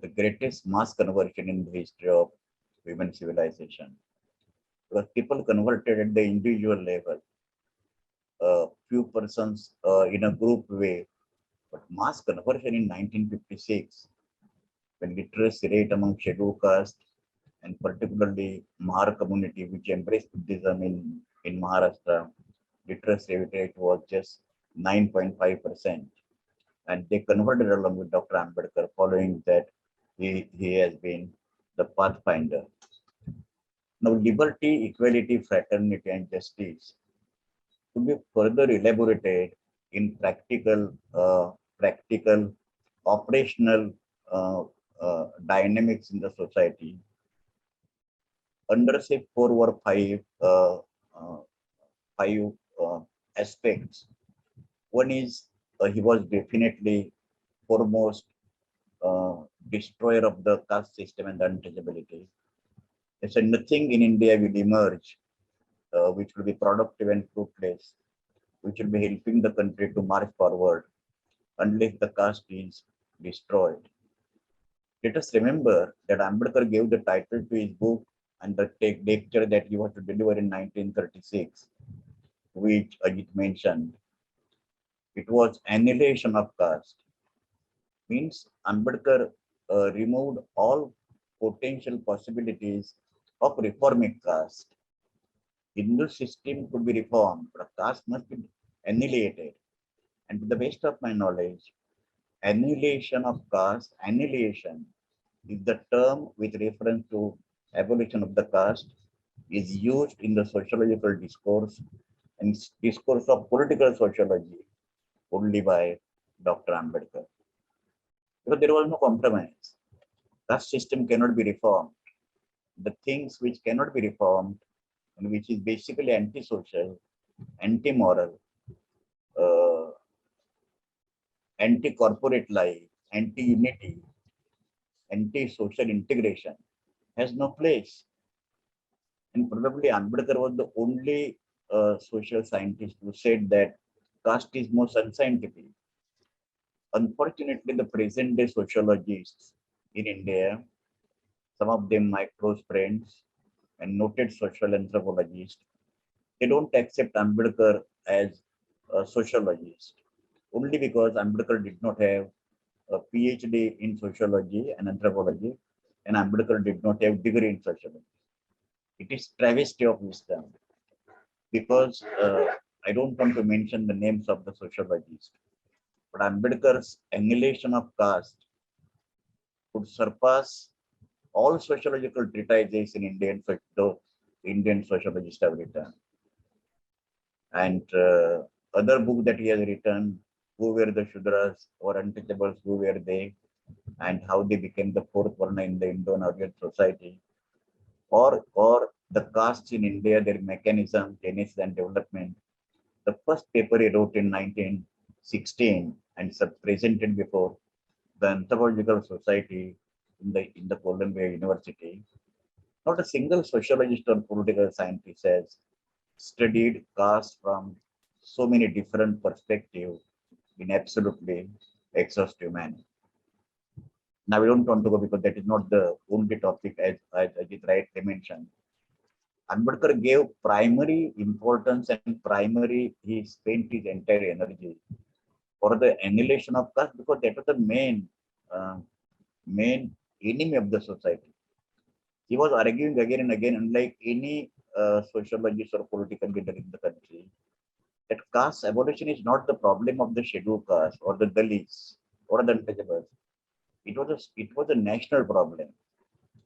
the greatest mass conversion in the history of human civilization. Because people converted at the individual level, few persons in a group way, but mass conversion in 1956, when literacy rate among scheduled caste and particularly Mahar community, which embraced Buddhism in Maharashtra, literacy rate was just 9.5%. And they converted along with Dr. Ambedkar, following that he has been the pathfinder. Now, liberty, equality, fraternity, and justice to be further elaborated in practical, operational dynamics in the society under say 4 or 5 aspects. One is he was definitely foremost destroyer of the caste system and the untouchability. They said nothing in India will emerge which will be productive and fruitless, which will be helping the country to march forward unless the caste is destroyed. Let us remember that Ambedkar gave the title to his book and the lecture that he was to deliver in 1936, which Ajit mentioned. It was annihilation of caste. Means Ambedkar removed all potential possibilities of reforming caste. Hindu system could be reformed, but caste must be annihilated. And to the best of my knowledge, annihilation of caste, annihilation is the term with reference to abolition of the caste is used in the sociological discourse and discourse of political sociology only by Dr. Ambedkar. Because there was no compromise. Caste system cannot be reformed. The things which cannot be reformed and which is basically anti-social, anti-moral, uh, anti-corporate life, anti-unity, anti-social integration has no place. And probably Ambedkar was the only social scientist who said that caste is most unscientific. Unfortunately, the present day sociologists in India, some of them my close friends and noted social anthropologists, they don't accept Ambedkar as a sociologist only because Ambedkar did not have a PhD in sociology and anthropology, and Ambedkar did not have degree in sociology. It is travesty of wisdom because I don't want to mention the names of the sociologists, but Ambedkar's annihilation of caste would surpass all sociological treatises in the Indian sociologists have written. And other book that he has written, who were the Shudras or untouchables, who were they, and how they became the fourth Varna in the Indo-Aryan society, or the castes in India, their mechanism, genesis, and development. The first paper he wrote in 1916 and presented before the Anthropological Society in the Columbia University. Not a single sociologist or political scientist has studied caste from so many different perspectives in absolutely exhaustive manner. Now we don't want to go because that is not the only topic as Ajit rightly mentioned. Ambedkar gave primary importance and primary, he spent his entire energy for the annihilation of caste because that was the uh, main enemy of the society. He was arguing again and again, unlike any sociologist or political leader in the country, that caste abolition is not the problem of the scheduled caste or the Dalits or the untouchables. It was a national problem.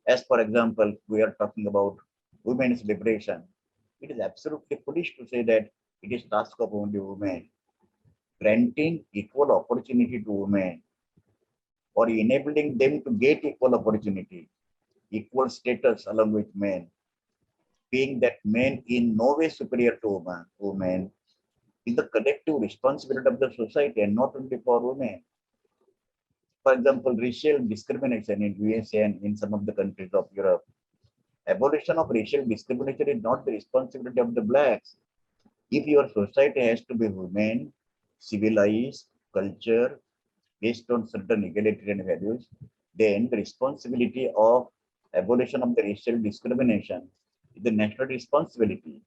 As for example, we are talking about women's liberation. It is absolutely foolish to say that it is task of only women. Granting equal opportunity to women or enabling them to get equal opportunity, equal status along with men, being that men in no way superior to women is the collective responsibility of the society and not only for women. For example, racial discrimination in USA and in some of the countries of Europe. Abolition of racial discrimination is not the responsibility of the blacks. If your society has to be human, civilized, culture, based on certain egalitarian values, then the responsibility of abolition of the racial discrimination is the national responsibility.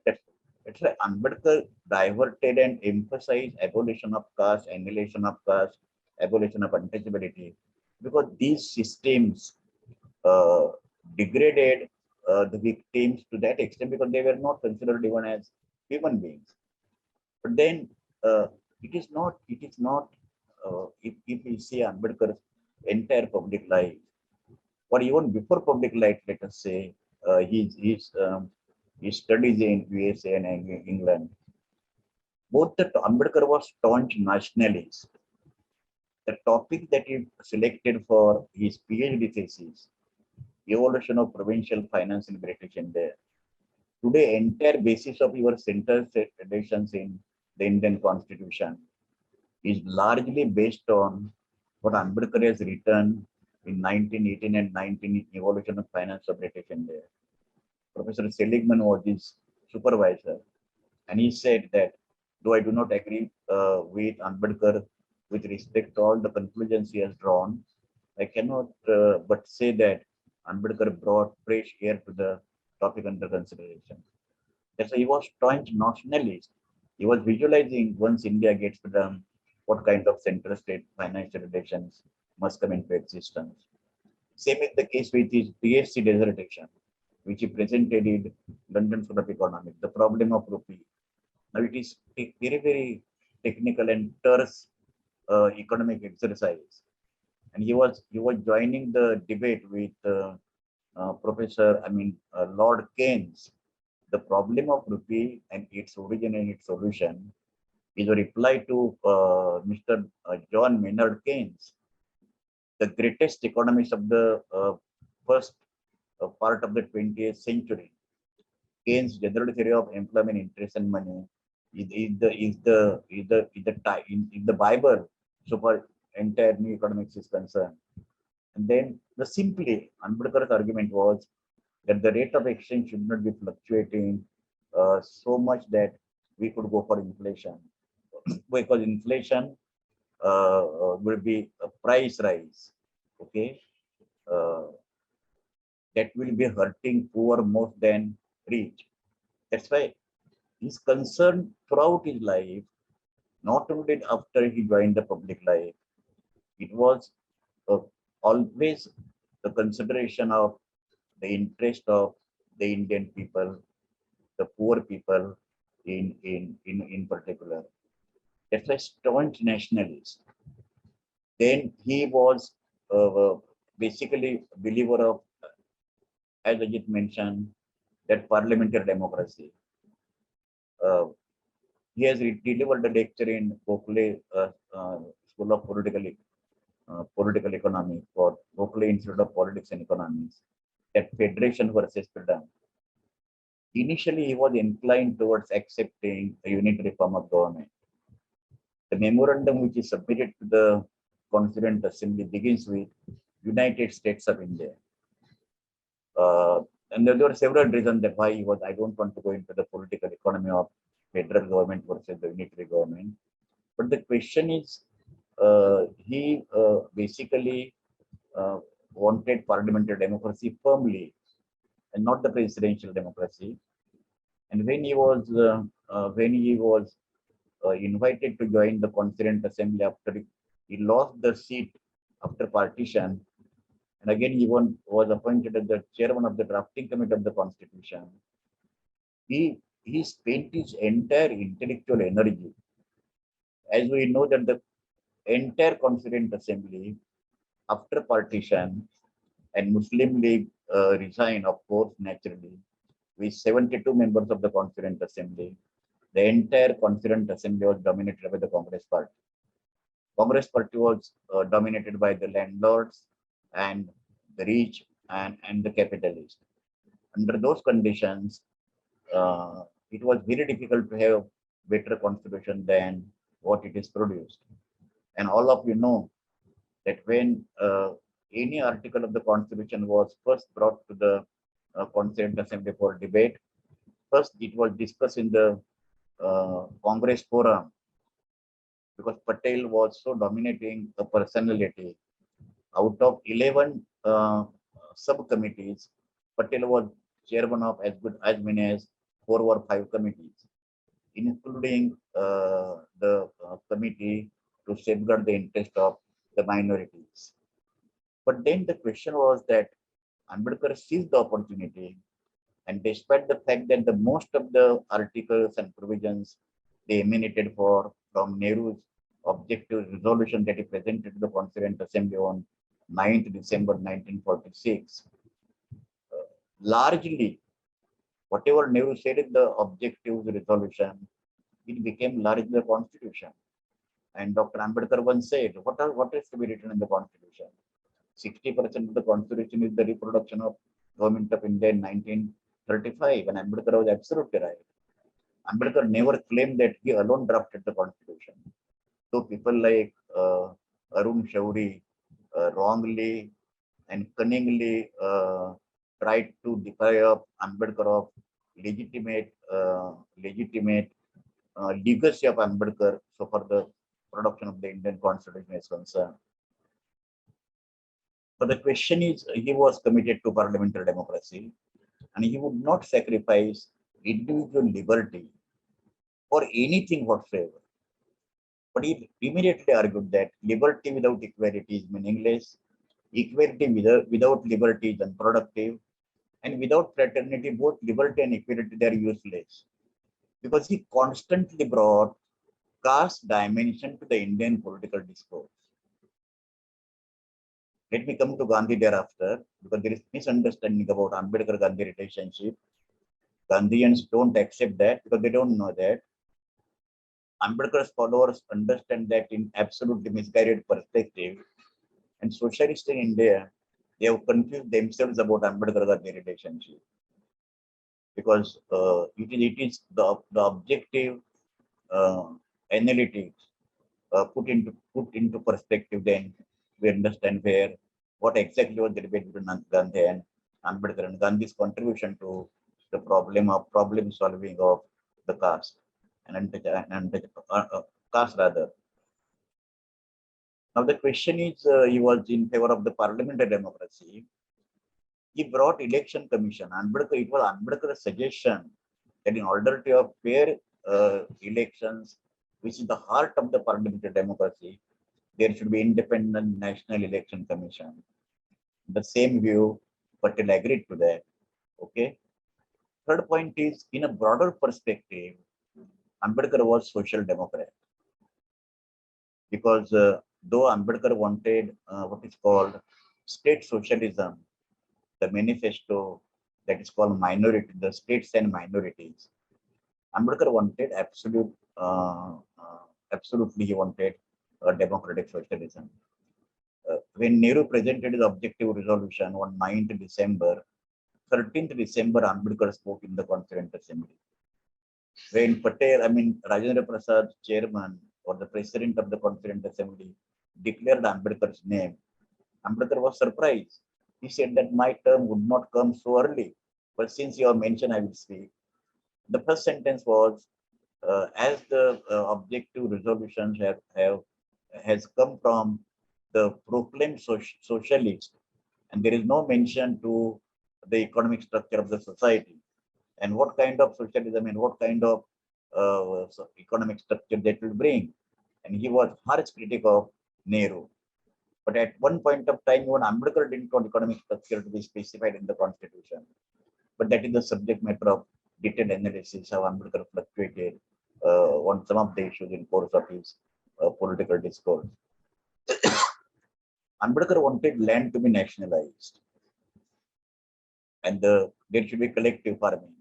That, that's why Ambedkar diverted and emphasized abolition of caste, annihilation of caste, abolition of untouchability, because these systems uh, degraded the victims to that extent because they were not considered even as human beings. But then if we see Ambedkar's entire public life, or even before public life, let us say, his studies in USA and England, both the Ambedkar was staunch nationalist. The topic that he selected for his PhD thesis, evolution of provincial finance in British India. Today, entire basis of your central traditions in the Indian Constitution is largely based on what Ambedkar has written in 1918 and 19 Evolution of Finance of British India. Professor Seligman was his supervisor, and he said that though I do not agree with Ambedkar with respect to all the conclusions he has drawn, I cannot but say that Ambedkar brought fresh air to the topic under consideration. That's why he was staunch nationalist. He was visualizing once India gets freedom, what kind of central state financial relations must come into existence. Same is the case with his PhD dissertation, which he presented in London School of Economics, the problem of rupee. Now it is a very, very technical and terse economic exercise. And he was joining the debate with Lord Keynes. The problem of rupee and its origin and its solution is a reply to Mr. John Maynard Keynes, the greatest economist of the first part of the 20th century. Keynes' general theory of employment, interest, and money is the Bible so far entire new economics is concerned. And then simply Ambedkar's argument was that the rate of exchange should not be fluctuating so much that we could go for inflation, because inflation will be a price rise. Okay, uh, that will be hurting poor more than rich. That's why his concern throughout his life, not only after he joined the public life, it was uh, always the consideration of the interest of the Indian people, the poor people in particular. That's a staunch nationalist. Then he was basically a believer of, as Ajit mentioned, that parliamentary democracy. Uh, he has delivered a lecture in Berkeley School of Political Economy for Berkeley Institute of Politics and Economics, that federation versus freedom. Initially, he was inclined towards accepting a unitary form of government. The memorandum which is submitted to the Constituent Assembly begins with United States of India. And there were several reasons that why he was, I don't want to go into the political economy of federal government versus the unitary government. But the question is, he basically wanted parliamentary democracy firmly and not the presidential democracy. And when he was invited to join the Constituent Assembly after he lost the seat after partition, and again he was appointed as the chairman of the drafting committee of the Constitution. He spent his entire intellectual energy, as we know that the entire Constituent Assembly after partition and Muslim League resigned, of course, naturally, with 72 members of the Constituent Assembly. The entire Constituent Assembly was dominated by the Congress Party. Congress Party was dominated by the landlords and the rich and the capitalists. Under those conditions, it was very difficult to have better constitution than what it is produced. And all of you know that when any article of the Constitution was first brought to the Constituent Assembly for debate, first it was discussed in the Congress forum, because Patel was so dominating a personality. Out of 11 subcommittees, Patel was chairman of as good as many as 4 or 5 committees, including the committee to safeguard the interest of the minorities. But then the question was that Ambedkar seized the opportunity, and despite the fact that the most of the articles and provisions they emanated from Nehru's objective resolution that he presented to the Constituent Assembly on 9th December 1946, largely whatever Nehru said in the objective resolution, it became largely the Constitution. And Dr. Ambedkar once said, what is to be written in the Constitution? 60% of the Constitution is the reproduction of Government of India in 1935, and Ambedkar was absolutely right. Ambedkar never claimed that he alone drafted the Constitution. So people like Arun Shauri wrongly and cunningly tried to deprive Ambedkar of legitimate legacy of Ambedkar so for the production of the Indian Constitution is concerned. But the question is, he was committed to parliamentary democracy, and he would not sacrifice individual liberty for anything whatsoever. But he immediately argued that liberty without equality is meaningless, equality without liberty is unproductive, and without fraternity, both liberty and equality, they are useless. Because he constantly brought caste dimension to the Indian political discourse. Let me come to Gandhi thereafter, because there is misunderstanding about Ambedkar-Gandhi relationship. Gandhians don't accept that because they don't know that. Ambedkar's followers understand that in absolutely misguided perspective, and socialists in India, they have confused themselves about Ambedkar-Gandhi relationship, because it is the objective analytics put into perspective, then we understand where what exactly was the debate between Gandhi and Ambedkar and Gandhi's contribution to the problem solving of the caste and caste rather. Now the question is, he was in favor of the parliamentary democracy. He brought election commission. It was Ambedkar's suggestion that in order to have fair elections, which is the heart of the parliamentary democracy, there should be independent national election commission. The same view, Patel agreed to that. Okay. Third point is, in a broader perspective, Ambedkar was social democrat because though Ambedkar wanted what is called state socialism, the manifesto that is called minority, the states and minorities, Ambedkar wanted absolutely he wanted democratic socialism. When Nehru presented his objective resolution on 9th December, 13th December, Ambedkar spoke in the Constituent Assembly. When Rajendra Prasad, chairman or the president of the Constituent Assembly, declared Ambedkar's name, Ambedkar was surprised. He said that my term would not come so early, but since you have mentioned, I will speak. The first sentence was, as the objective resolutions has come from the proclaimed socialist, and there is no mention to the economic structure of the society and what kind of socialism and what kind of economic structure that will bring. And he was harsh critic of Nehru. But at one point of time, even Ambedkar didn't want economic structure to be specified in the constitution. But that is the subject matter of detailed analysis how Ambedkar fluctuated on some of the issues in course of his political discourse. Ambedkar wanted land to be nationalized and there should be collective farming.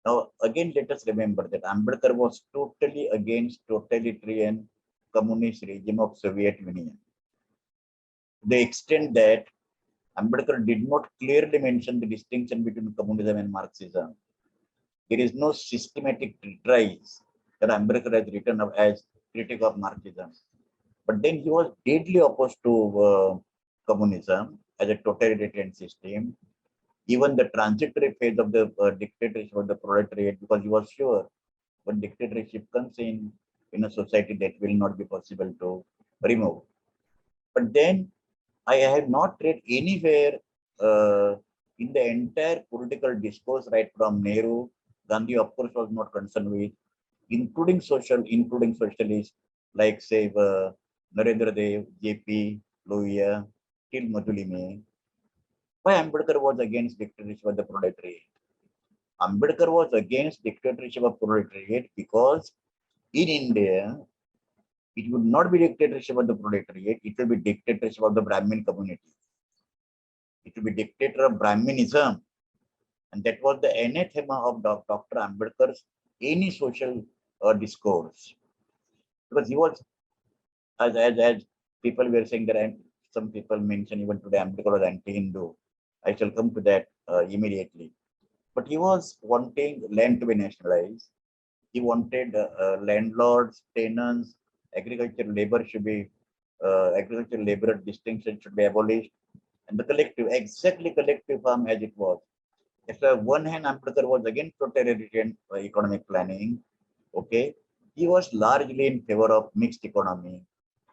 Now, again, let us remember that Ambedkar was totally against totalitarian communist regime of Soviet Union. To the extent that Ambedkar did not clearly mention the distinction between communism and Marxism. There is no systematic treatise that Ambedkar has written of as critic of Marxism. But then he was deadly opposed to communism as a totalitarian system, even the transitory phase of the dictatorship of the proletariat, because he was sure when dictatorship comes in a society that will not be possible to remove. But then I have not read anywhere in the entire political discourse, right from Nehru, Gandhi, of course, was not concerned with, including socialists like, say, Narendra Dev, JP, Lohia, till Madhulime. Why Ambedkar was against dictatorship of the proletariat? Ambedkar was against dictatorship of proletariat because in India, it would not be dictatorship of the proletariat, it will be dictatorship of the Brahmin community. It will be dictator of Brahminism. And that was the anathema of Dr. Ambedkar's any social discourse. Because he was, as people were saying that some people mention even today Ambedkar was anti-Hindu. I shall come to that immediately. But he was wanting land to be nationalized. He wanted landlords, tenants, agricultural labor should be, agricultural labor distinction should be abolished. And the collective farm as it was. If on one hand, Ambedkar was against totalitarian economic planning, okay, he was largely in favor of mixed economy.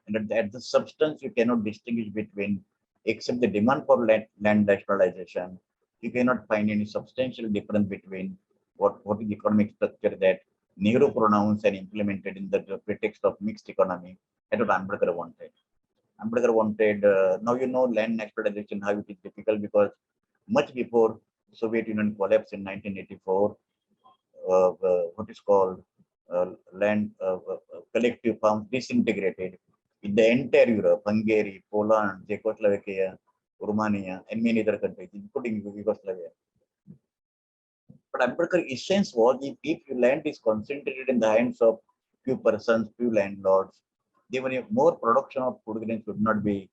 And at the substance, you cannot distinguish between, except the demand for land nationalization, you cannot find any substantial difference between what is the economic structure that Nehru pronounced and implemented in the pretext of mixed economy. That's what Ambedkar wanted. Ambedkar wanted, now you know land nationalization, how it is difficult because much before Soviet Union collapsed in 1984, what is called land collective farms disintegrated in the entire Europe, Hungary, Poland, Czechoslovakia, Romania, and many other countries, including Yugoslavia. But Ambedkar's essence was if land is concentrated in the hands of few persons, few landlords, even more production of food grains would not be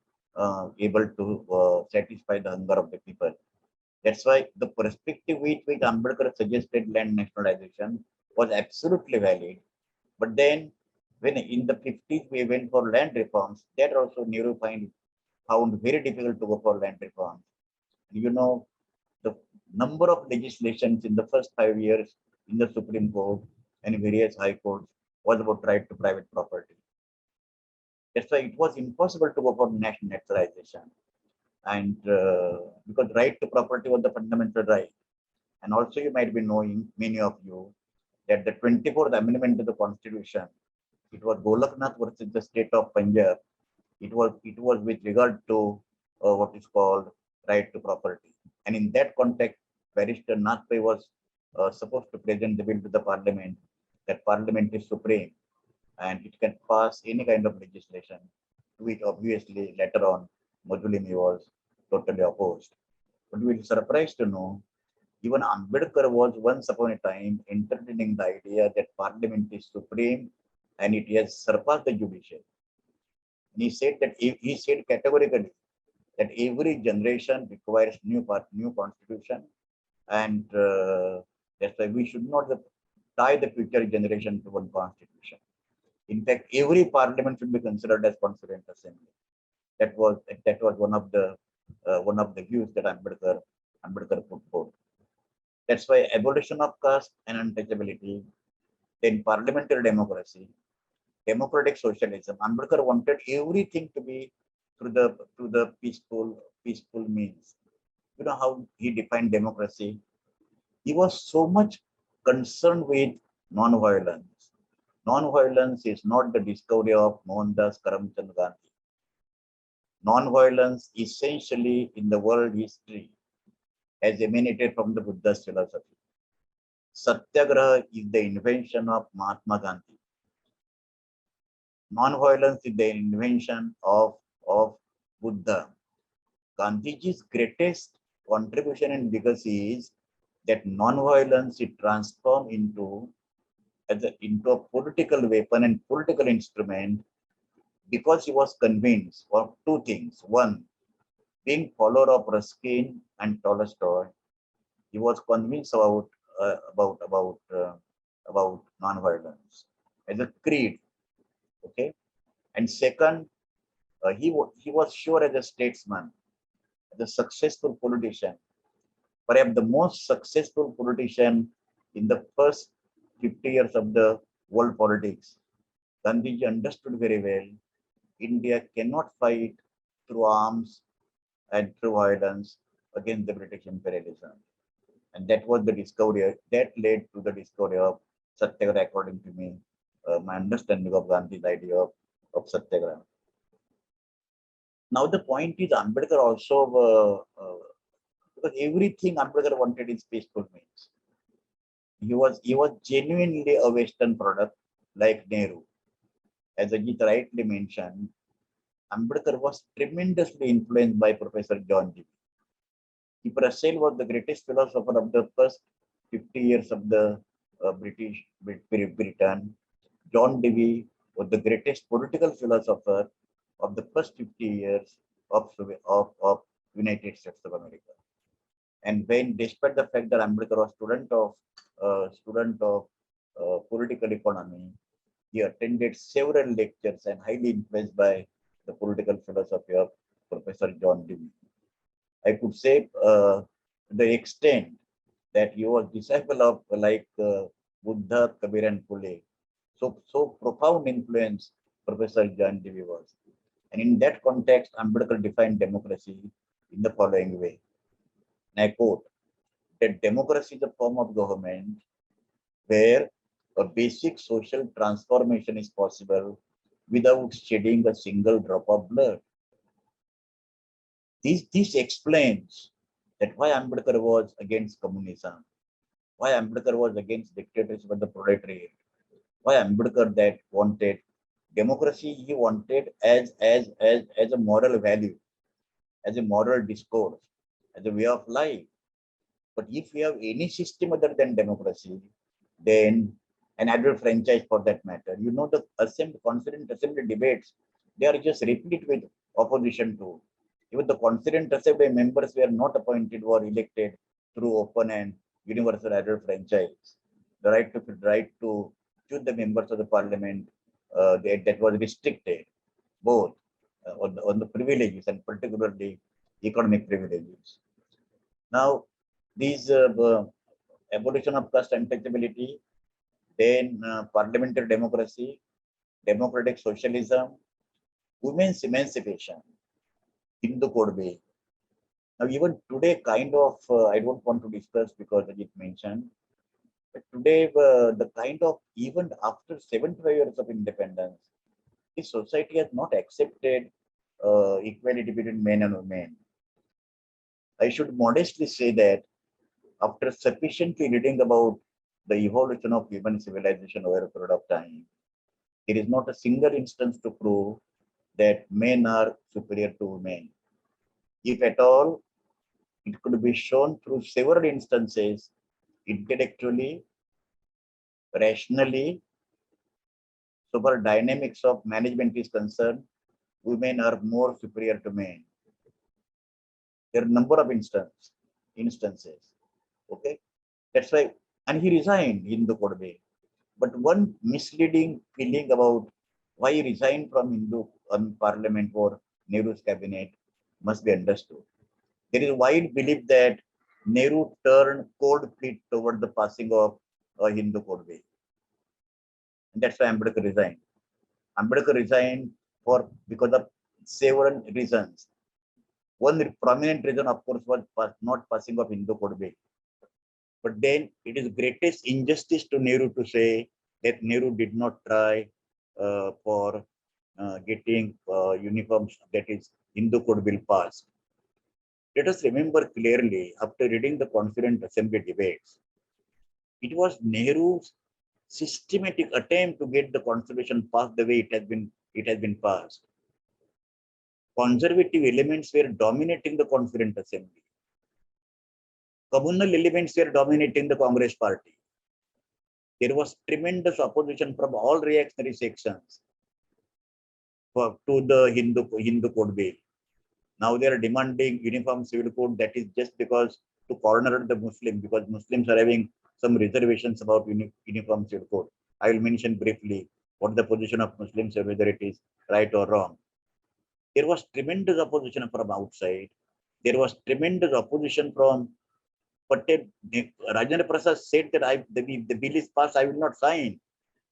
able to satisfy the hunger of the people. That's why the perspective with which Ambedkar suggested land nationalization was absolutely valid. But then, when in the 50s we went for land reforms, that also Nehru find found very difficult to go for land reforms. You know, the number of legislations in the first 5 years in the Supreme Court and various high courts was about right to private property. That's why it was impossible to go for national naturalization. And because right to property was the fundamental right. And also you might be knowing, many of you, that the 24th Amendment to the Constitution, it was Golaknath versus the state of Punjab. It was with regard to what is called right to property. And in that context, Barrister Nathpai was supposed to present the bill to the parliament, that parliament is supreme and it can pass any kind of legislation, to which obviously later on Majulini was totally opposed. But we will surprised to know even Ambedkar was once upon a time entertaining the idea that parliament is supreme and it has surpassed the judiciary. And he said categorically that every generation requires new constitution, and that's why we should not tie the future generation to one constitution. In fact, every parliament should be considered as constituent assembly. That was one of the views that Ambedkar put forth. That's why abolition of caste and untouchability, then parliamentary democracy, democratic socialism. Ambedkar wanted everything to be through the peaceful means. You know how he defined democracy? He was so much concerned with non-violence. Non-violence is not the discovery of Mohandas Karamchand Gandhi. Non-violence essentially in the world history has emanated from the Buddha's philosophy. Satyagraha is the invention of Mahatma Gandhi. Non-violence is the invention of Buddha. Gandhiji's greatest contribution and legacy is that non-violence is transformed into a political weapon and political instrument, because he was convinced of two things. One, being follower of Ruskin and Tolstoy, he was convinced about non-violence as a creed. Okay, and second, he was sure as a statesman, as a successful politician, perhaps the most successful politician in the first 50 years of the world politics. Gandhiji understood very well India cannot fight through arms and through violence against the British imperialism. And that was the discovery, that led to the discovery of Satyagraha, according to me, my understanding of Gandhi's idea of Satyagraha. Now the point is Ambedkar also, because everything Ambedkar wanted is peaceful means. He was genuinely a Western product like Nehru. As Ajit rightly mentioned, Ambedkar was tremendously influenced by Professor John Dewey. If Russell was the greatest philosopher of the first 50 years of the Britain, John Dewey was the greatest political philosopher of the first 50 years of United States of America. And when, despite the fact that Ambedkar was student of political economy, he attended several lectures and highly influenced by the political philosophy of Professor John Dewey. I could say to the extent that he was disciple of Buddha, Kabir and Pule. So profound influence Professor John Dewey was. And in that context, Ambedkar defined democracy in the following way. And I quote, that democracy is a form of government where a basic social transformation is possible without shedding a single drop of blood. This explains that why Ambedkar was against communism, why Ambedkar was against dictatorship of the proletariat, why Ambedkar that wanted democracy, he wanted as a moral value, as a moral discourse, as a way of life. But if we have any system other than democracy, then an adult franchise for that matter, you know, the Constituent Assembly debates, they are just replete with opposition to. Even the Constituent Assembly members were not appointed or elected through open and universal adult franchise. The right to choose the members of the parliament, that was restricted, both. on the privileges and particularly economic privileges. Now, these abolition of caste untouchability, then parliamentary democracy, democratic socialism, women's emancipation, Hindu Code Bill. Now, even today, kind of, I don't want to discuss because as it mentioned, but today, the kind of, even after 75 years of independence, this society has not accepted equality between men and women. I should modestly say that after sufficiently reading about the evolution of human civilization over a period of time, there is not a single instance to prove that men are superior to women. If at all, it could be shown through several instances, intellectually, rationally, so far dynamics of management is concerned, women are more superior to men. There are a number of instances. Okay, that's why, and he resigned in the Code Bill. But one misleading feeling about why he resigned from Hindu parliament or Nehru's cabinet must be understood. There is a wide belief that Nehru turned cold feet toward the passing of a Hindu Code Bill. And that's why Ambedkar resigned. Ambedkar resigned because of several reasons. One prominent reason, of course, was not passing of Hindu Code Bill. But then it is greatest injustice to Nehru to say that Nehru did not try for getting uniforms, that is Hindu Code Bill passed. Let us remember clearly, after reading the Constituent Assembly debates, it was Nehru's systematic attempt to get the Constitution passed the way it has been passed. Conservative elements were dominating the Constituent Assembly. Communal elements were dominating the Congress party. There was tremendous opposition from all reactionary sections to the Hindu Code Bill. Now they are demanding uniform civil code. That is just because to corner the Muslim, because Muslims are having some reservations about uniform civil code. I will mention briefly what the position of Muslims, whether it is right or wrong. There was tremendous opposition from outside. There was tremendous opposition from Patel. Rajendra Prasad said that the bill is passed, I will not sign.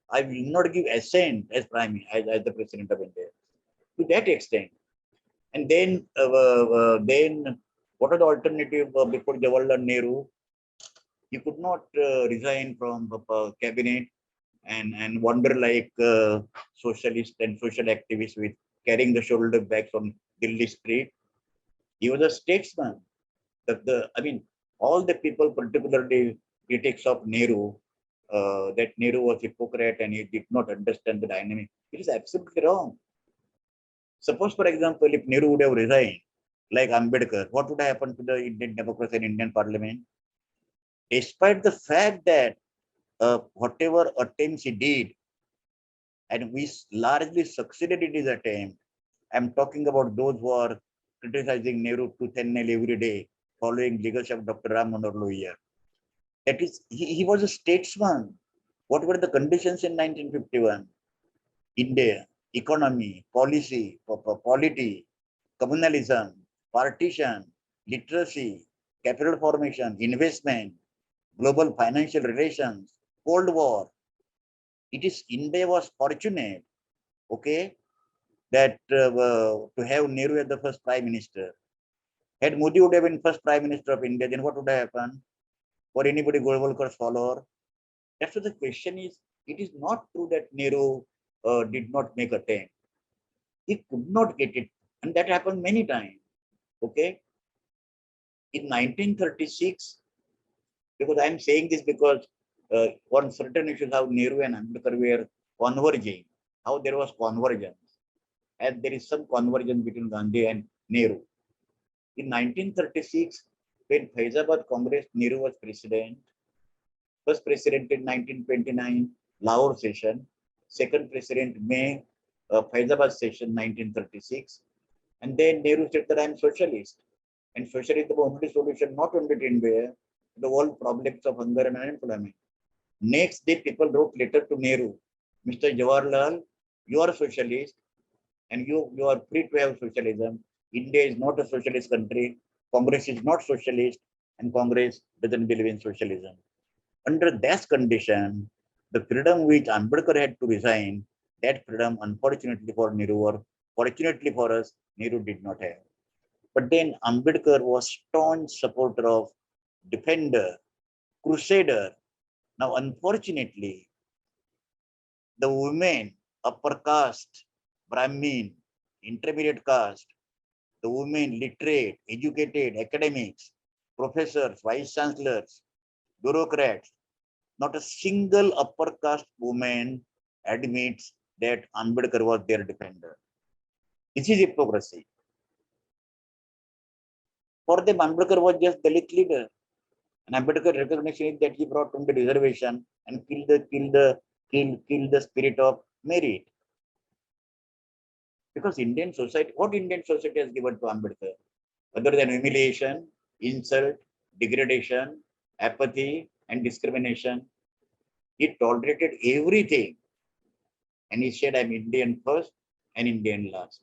I will not give assent as as the President of India. To that extent. And then what are the alternative before Jawaharlal Nehru? He could not resign from the cabinet and wander like socialist and social activists with carrying the shoulder bags on Delhi street. He was a statesman. All the people, particularly critics of Nehru, that Nehru was a hypocrite and he did not understand the dynamic. It is absolutely wrong. Suppose, for example, if Nehru would have resigned, like Ambedkar, what would have happened to the Indian democracy and Indian parliament? Despite the fact that whatever attempts he did, and we largely succeeded in his attempt, I'm talking about those who are criticizing Nehru to nail every day, following leadership of Dr. Ram Manohar Lohia. That is, he was a statesman. What were the conditions in 1951? India, economy, policy, polity, communalism, partition, literacy, capital formation, investment, global financial relations, Cold War. It is India was fortunate, okay, that to have Nehru as the first prime minister. Had Modi would have been first prime minister of India, then what would have happened? For anybody Golwalkar's follower? That's what the question is. It is not true that Nehru did not make attempt. He could not get it, and that happened many times. Okay. In 1936, because I'm saying this because on certain issues how Nehru and Ambedkar were converging, how there was convergence, and there is some convergence between Gandhi and Nehru. In 1936, when Faizabad Congress, Nehru was president, first president in 1929, Lahore session, second president May, Faizabad session 1936, and then Nehru said that I'm socialist, and socialism is the only solution not only to India, the world problems of hunger and unemployment. Next day, people wrote letter to Nehru, Mr. Jawaharlal, you are a socialist, and you are free to have socialism. India is not a socialist country. Congress is not socialist, and Congress doesn't believe in socialism. Under that condition, the freedom which Ambedkar had to resign, that freedom, unfortunately for Nehru, or fortunately for us, Nehru did not have. But then Ambedkar was staunch supporter of, defender, crusader. Now, unfortunately, the women, upper caste, Brahmin, intermediate caste, the women literate, educated, academics, professors, vice chancellors, bureaucrats, not a single upper caste woman admits that Ambedkar was their defender. This is hypocrisy. For them, Ambedkar was just Dalit leader. And Ambedkar recognition is that he brought on the reservation and killed the spirit of merit. Because Indian society, what Indian society has given to Ambedkar? Other than humiliation, insult, degradation, apathy, and discrimination, he tolerated everything. And he said, I'm Indian first and Indian last.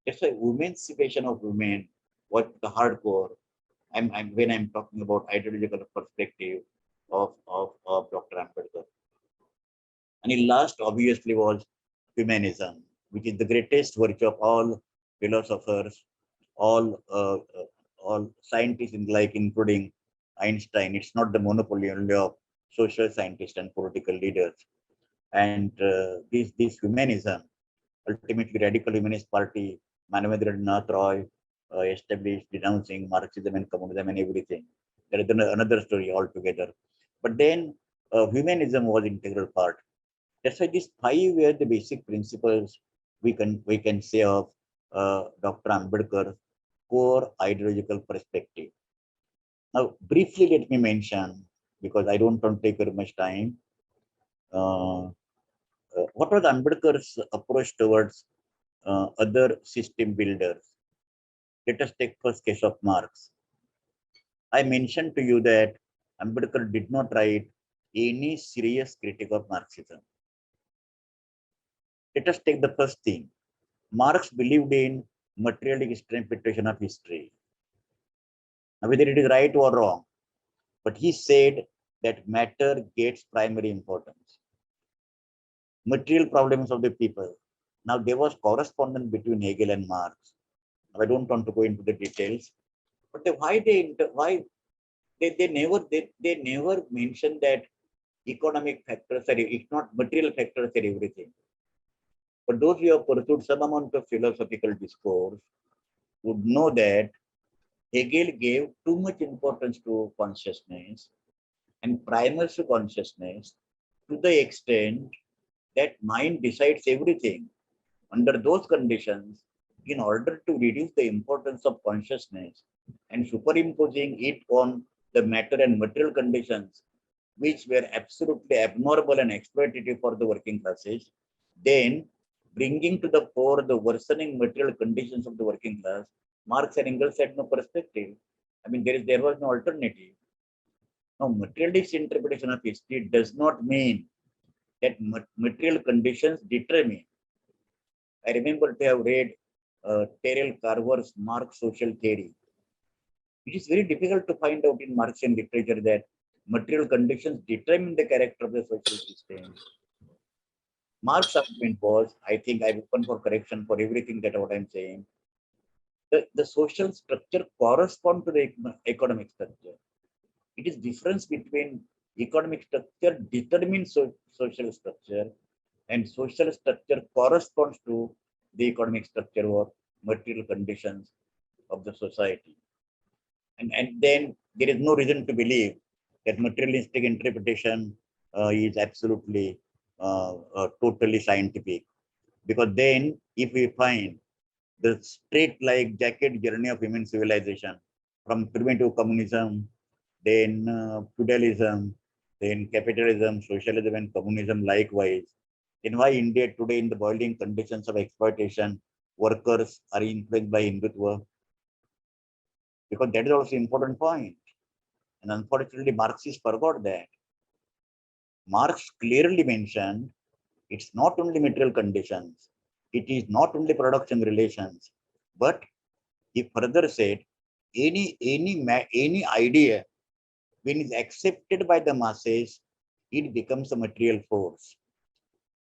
That's why emancipation of women was the hardcore. When I'm talking about ideological perspective of Dr. Ambedkar. And the last obviously was humanism, which is the greatest virtue of all philosophers, all scientists, including Einstein. It's not the monopoly only of social scientists and political leaders. And this humanism, ultimately Radical Humanist Party, Manavendranath Roy established, denouncing Marxism and communism and everything. That is another story altogether. But then humanism was integral part. That's why these five were the basic principles we can say of Dr. Ambedkar's core ideological perspective. Now, briefly, let me mention, because I don't want to take very much time, what was Ambedkar's approach towards other system builders? Let us take first case of Marx. I mentioned to you that Ambedkar did not write any serious critique of Marxism. Let us take the first thing. Marx believed in materialistic interpretation of history. Now, whether it is right or wrong, but he said that matter gets primary importance. Material problems of the people. Now, there was correspondence between Hegel and Marx. Now, I don't want to go into the details, but they never mentioned that economic factors are, if not material factors, are everything. But those who have pursued some amount of philosophical discourse would know that Hegel gave too much importance to consciousness and primers to consciousness to the extent that mind decides everything. Under those conditions, in order to reduce the importance of consciousness and superimposing it on the matter and material conditions, which were absolutely abnormal and exploitative for the working classes, then bringing to the fore the worsening material conditions of the working class, Marx and Engels had no perspective. I mean, there was no alternative. Now, materialist interpretation of history does not mean that material conditions determine. I remember to have read Terrell Carver's Marx social theory. It is very difficult to find out in Marxian literature that material conditions determine the character of the social system. Marx's argument was, I think I'm open for correction for everything that what I'm saying. The social structure corresponds to the economic structure. It is difference between economic structure determines social structure, and social structure corresponds to the economic structure or material conditions of the society. And then there is no reason to believe that materialistic interpretation is absolutely totally scientific. Because then if we find the straight like jacket journey of human civilization from primitive communism, then feudalism, then capitalism, socialism, and communism likewise. Then why India today in the boiling conditions of exploitation, workers are influenced by Hindutva? Because that is also an important point. And unfortunately, Marxists forgot that. Marx clearly mentioned it's not only material conditions, It is not only production relations, but he further said any idea when is accepted by the masses, it becomes a material force.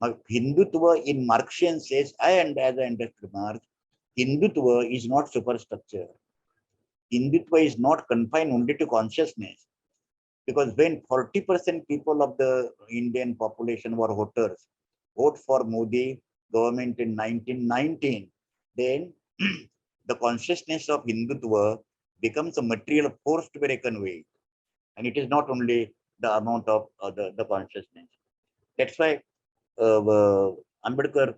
Now, Hindutva in Marxian says, and as I understood Marx, Hindutva is not superstructure. Hindutva is not confined only to consciousness. Because when 40% people of the Indian population were voters, vote for Modi government in 1919, then the consciousness of Hindutva becomes a material force to be reckoned with. And it is not only the amount of the consciousness. That's why Ambedkar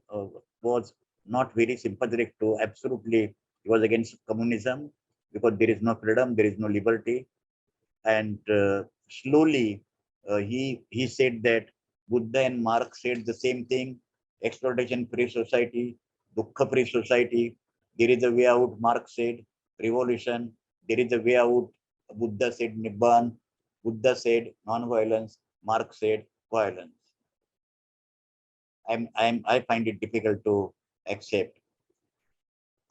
was not very sympathetic to, absolutely, he was against communism because there is no freedom, there is no liberty. And slowly he said that Buddha and Marx said the same thing: exploitation-free society, dukkha-free society. There is a way out. Marx said revolution. There is a way out. Buddha said Nibbana. Buddha said non-violence. Marx said violence. I find it difficult to accept.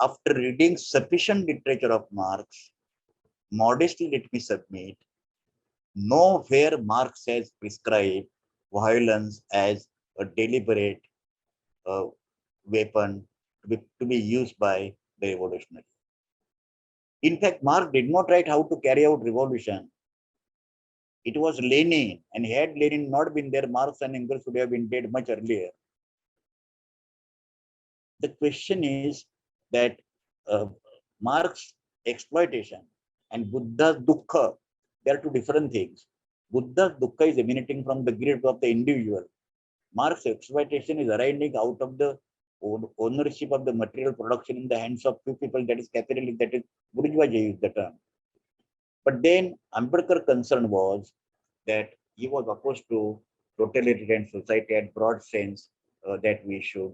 After reading sufficient literature of Marx, modestly let me submit, nowhere Marx has prescribed violence as a deliberate weapon to be used by the revolutionary. In fact, Marx did not write how to carry out revolution. It was Lenin, and had Lenin not been there, Marx and Engels would have been dead much earlier. The question is that Marx's exploitation and Buddha's dukkha, they are two different things. Buddha's dukkha is emanating from the greed of the individual. Marx's exploitation is arising out of the ownership of the material production in the hands of few people, that is capitalism, that is bourgeoisie is the term. But then Ambedkar's concern was that he was opposed to totalitarian society at broad sense that we should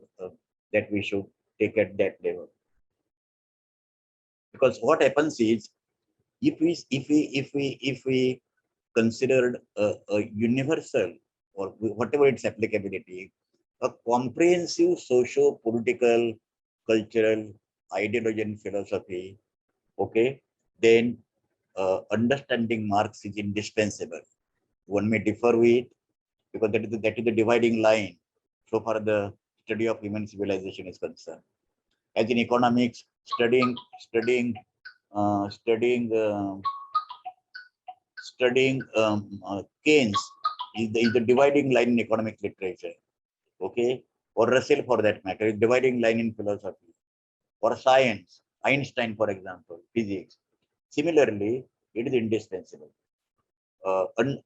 take at that level. Because what happens is, if we considered a universal or whatever its applicability, a comprehensive socio-political, cultural, ideology and philosophy, okay, then understanding Marx is indispensable. One may differ with, because that is the dividing line so far the study of human civilization is concerned. As in economics, studying Keynes is the dividing line in economic literature, okay, or Russell for that matter, is dividing line in philosophy, or science, Einstein, for example, physics. Similarly, it is indispensable.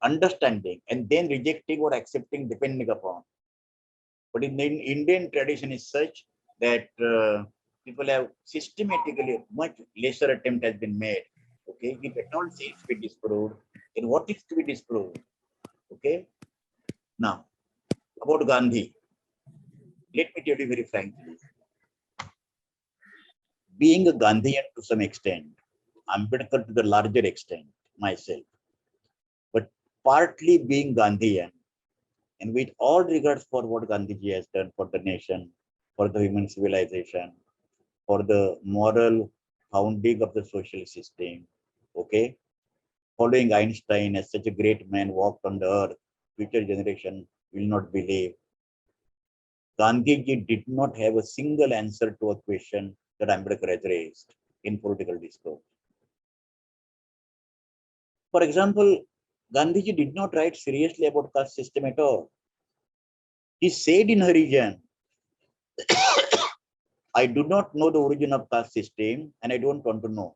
Understanding and then rejecting or accepting depending upon. But in the Indian tradition is such that people have systematically much lesser attempt has been made. Okay, we cannot say it's to be disproved. And what is to be disproved? Okay. Now, about Gandhi, let me tell you very frankly. Being a Gandhian to some extent, Ambedkar to the larger extent, myself, but partly being Gandhian, and with all regards for what Gandhiji has done for the nation, for the human civilization, for the moral founding of the social system, okay, following Einstein as such a great man walked on the earth, future generation will not believe. Gandhiji did not have a single answer to a question that Ambedkar has raised in political discourse. For example, Gandhiji did not write seriously about caste system at all. He said in Harijan, I do not know the origin of caste system and I don't want to know.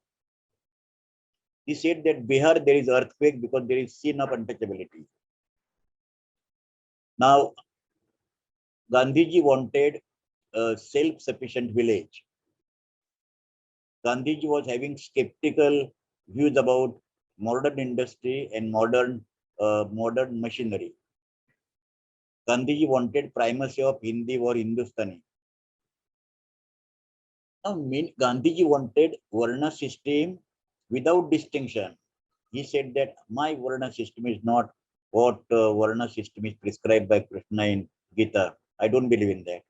He said that Bihar there is earthquake because there is sin of untouchability. Now, Gandhiji wanted a self-sufficient village. Gandhiji was having skeptical views about modern industry and modern machinery. Gandhiji wanted primacy of Hindi or Hindustani. Now, Gandhiji wanted Varna system without distinction. He said that my Varna system is not what Varna system is prescribed by Krishna in Gita. I don't believe in that.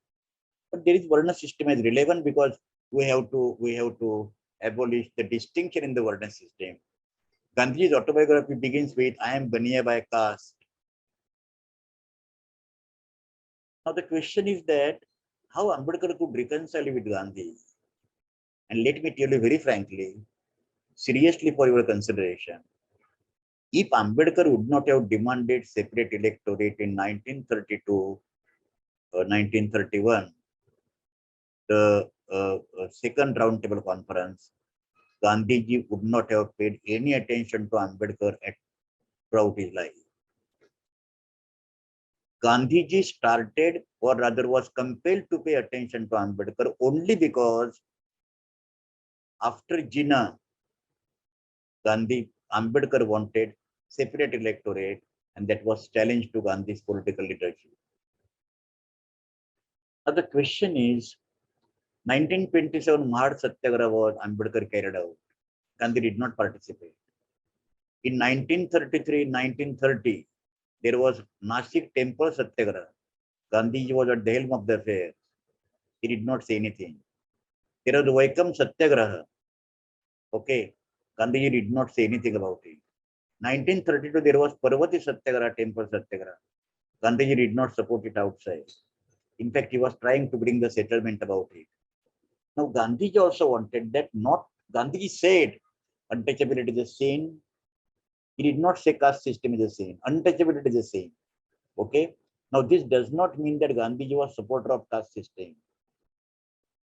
But there is Varna system as relevant because we have to abolish the distinction in the Varna system. Gandhi's autobiography begins with, I am Baniya by caste. Now the question is that how Ambedkar could reconcile with Gandhi? And let me tell you very frankly, seriously for your consideration, if Ambedkar would not have demanded separate electorate in 1932 or 1931, the second roundtable conference, Gandhiji would not have paid any attention to Ambedkar throughout his life. Gandhiji started, or rather was compelled to pay attention to Ambedkar only because after Jinnah, Ambedkar wanted separate electorate, and that was challenged to Gandhi's political leadership. Now the question is, 1927 Mahad Satyagraha was Ambedkar carried out. Gandhi did not participate. In 1933-1930, there was Nashik Temple Satyagraha. Gandhiji was at the helm of the affair. He did not say anything. There was Vaikam Satyagraha. Okay, Gandhiji did not say anything about it. 1932, there was Parvati Satyagraha, Temple Satyagraha. Gandhiji did not support it outside. In fact, he was trying to bring the settlement about it. Now, Gandhiji also wanted that not, Gandhiji said untouchability is a sin. He did not say caste system is a sin. Untouchability is a sin. Okay. Now, this does not mean that Gandhiji was supporter of caste system.